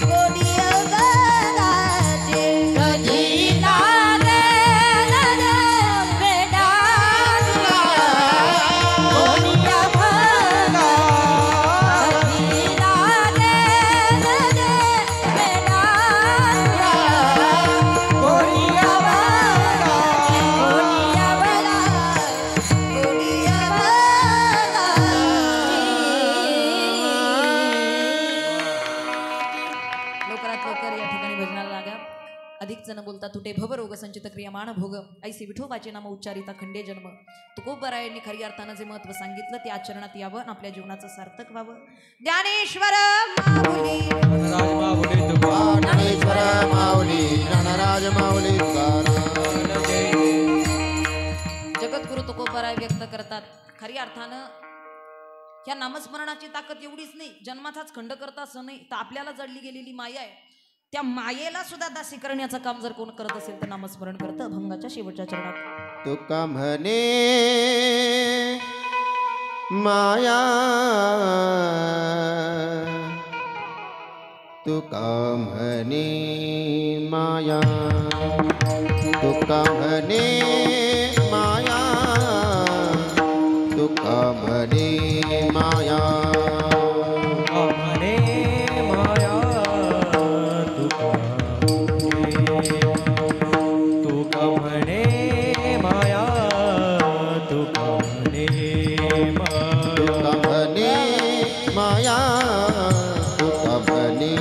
गोडी अवघडाची, कधी लागे वेड्या तुला गोडी अवघडाची, कधी लागे वेड्या तुला गोडी अवघडाची, गोडी अवघडाची. लवकरात लवकर या ठिकाणी भजनाला लागा. अधिक जण बोलता तुटे भवरोग संचित क्रियमाण भोग, ऐसे विठोबाचे नाम उच्चारिता खंडे जन्म. तुकोबरायांनी खऱ्या अर्थानं जे महत्व सांगितलं ते आचरणात यावं आणि आपल्या जीवनाचं सार्थक व्हावं. ज्ञानेश्वर माऊली ज्ञानेश्वर माऊली ज्ञानराज माऊली जगद्गुरु तुकोबराय व्यक्त करतात. खऱ्या अर्थानं या नामस्मरणाची ताकद एवढीच नाही, जन्माचाच खंड करता असं नाही, तर आपल्याला जडली गेलेली माया आहे, त्या मायेला सुद्धा दासी करण्याचं काम जर कोण करत असेल तर नामस्मरण करतं. अभंगाच्या शेवटच्या चरणात तुका म्हणे माया, तुका म्हणे माया, तुका म्हणे माया, तुका म्हणे माया, म्हणे माया तुका म्हणे माया, तुका म्हणे तुका म्हणे माया, तुका म्हणे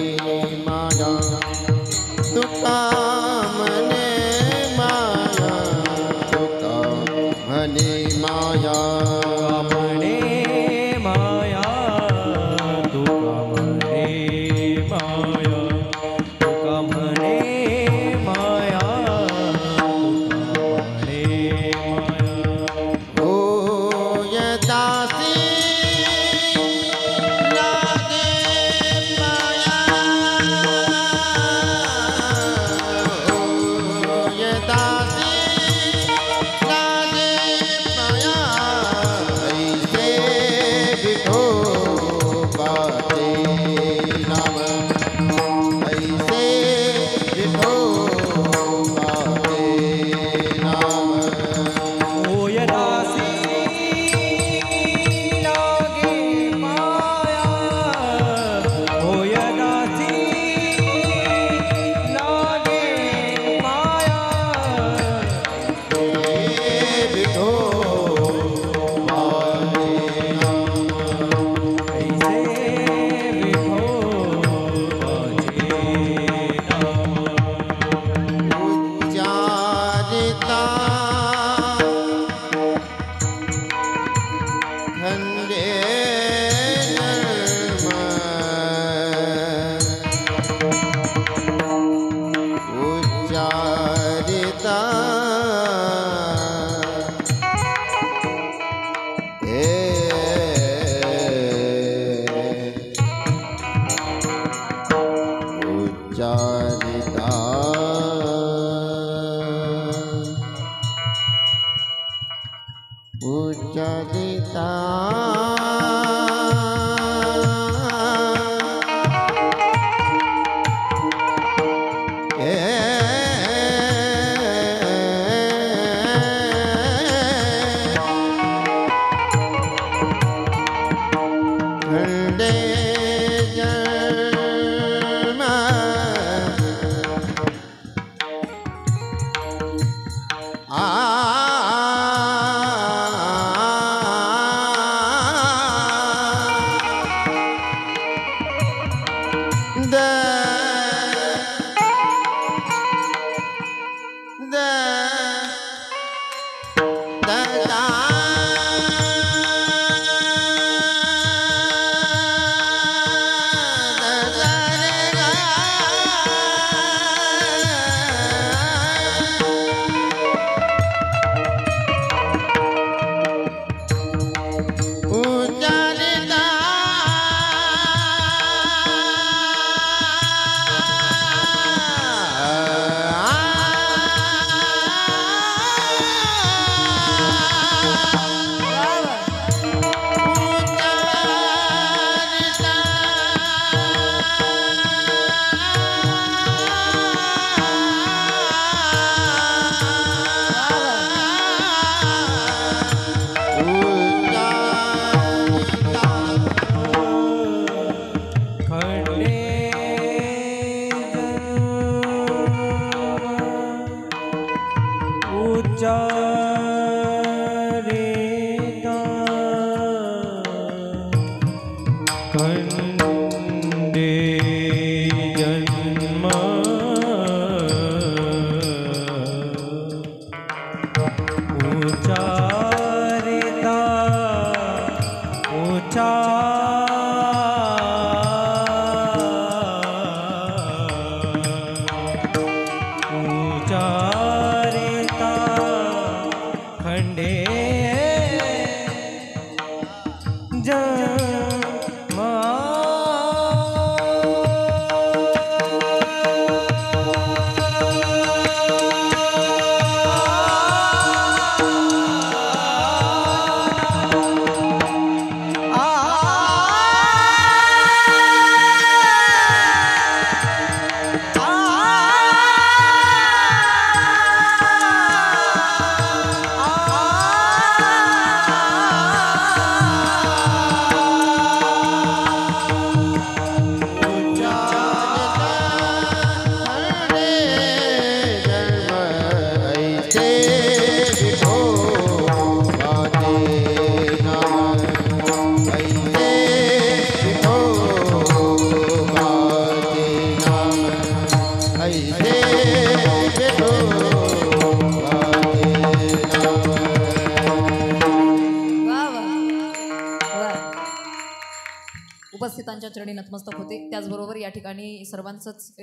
उपस्थितांच्या चरणी नतमस्तक होते. त्याचबरोबर या ठिकाणी सर्वांचंच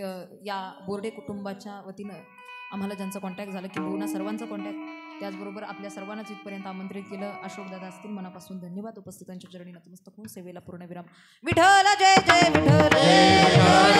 या बोर्डे कुटुंबाच्या वतीनं आम्हाला ज्यांचं कॉन्टॅक्ट झालं किंबहुना सर्वांचं कॉन्टॅक्ट, त्याचबरोबर आपल्या सर्वांनाच इथपर्यंत आमंत्रित केलं. अशोकदादा असतील, मनापासून धन्यवाद. उपस्थितांच्या चरणी नतमस्तक होऊन सेवेला पूर्णविराम. विठ्ठल जय जय विठ्ठल.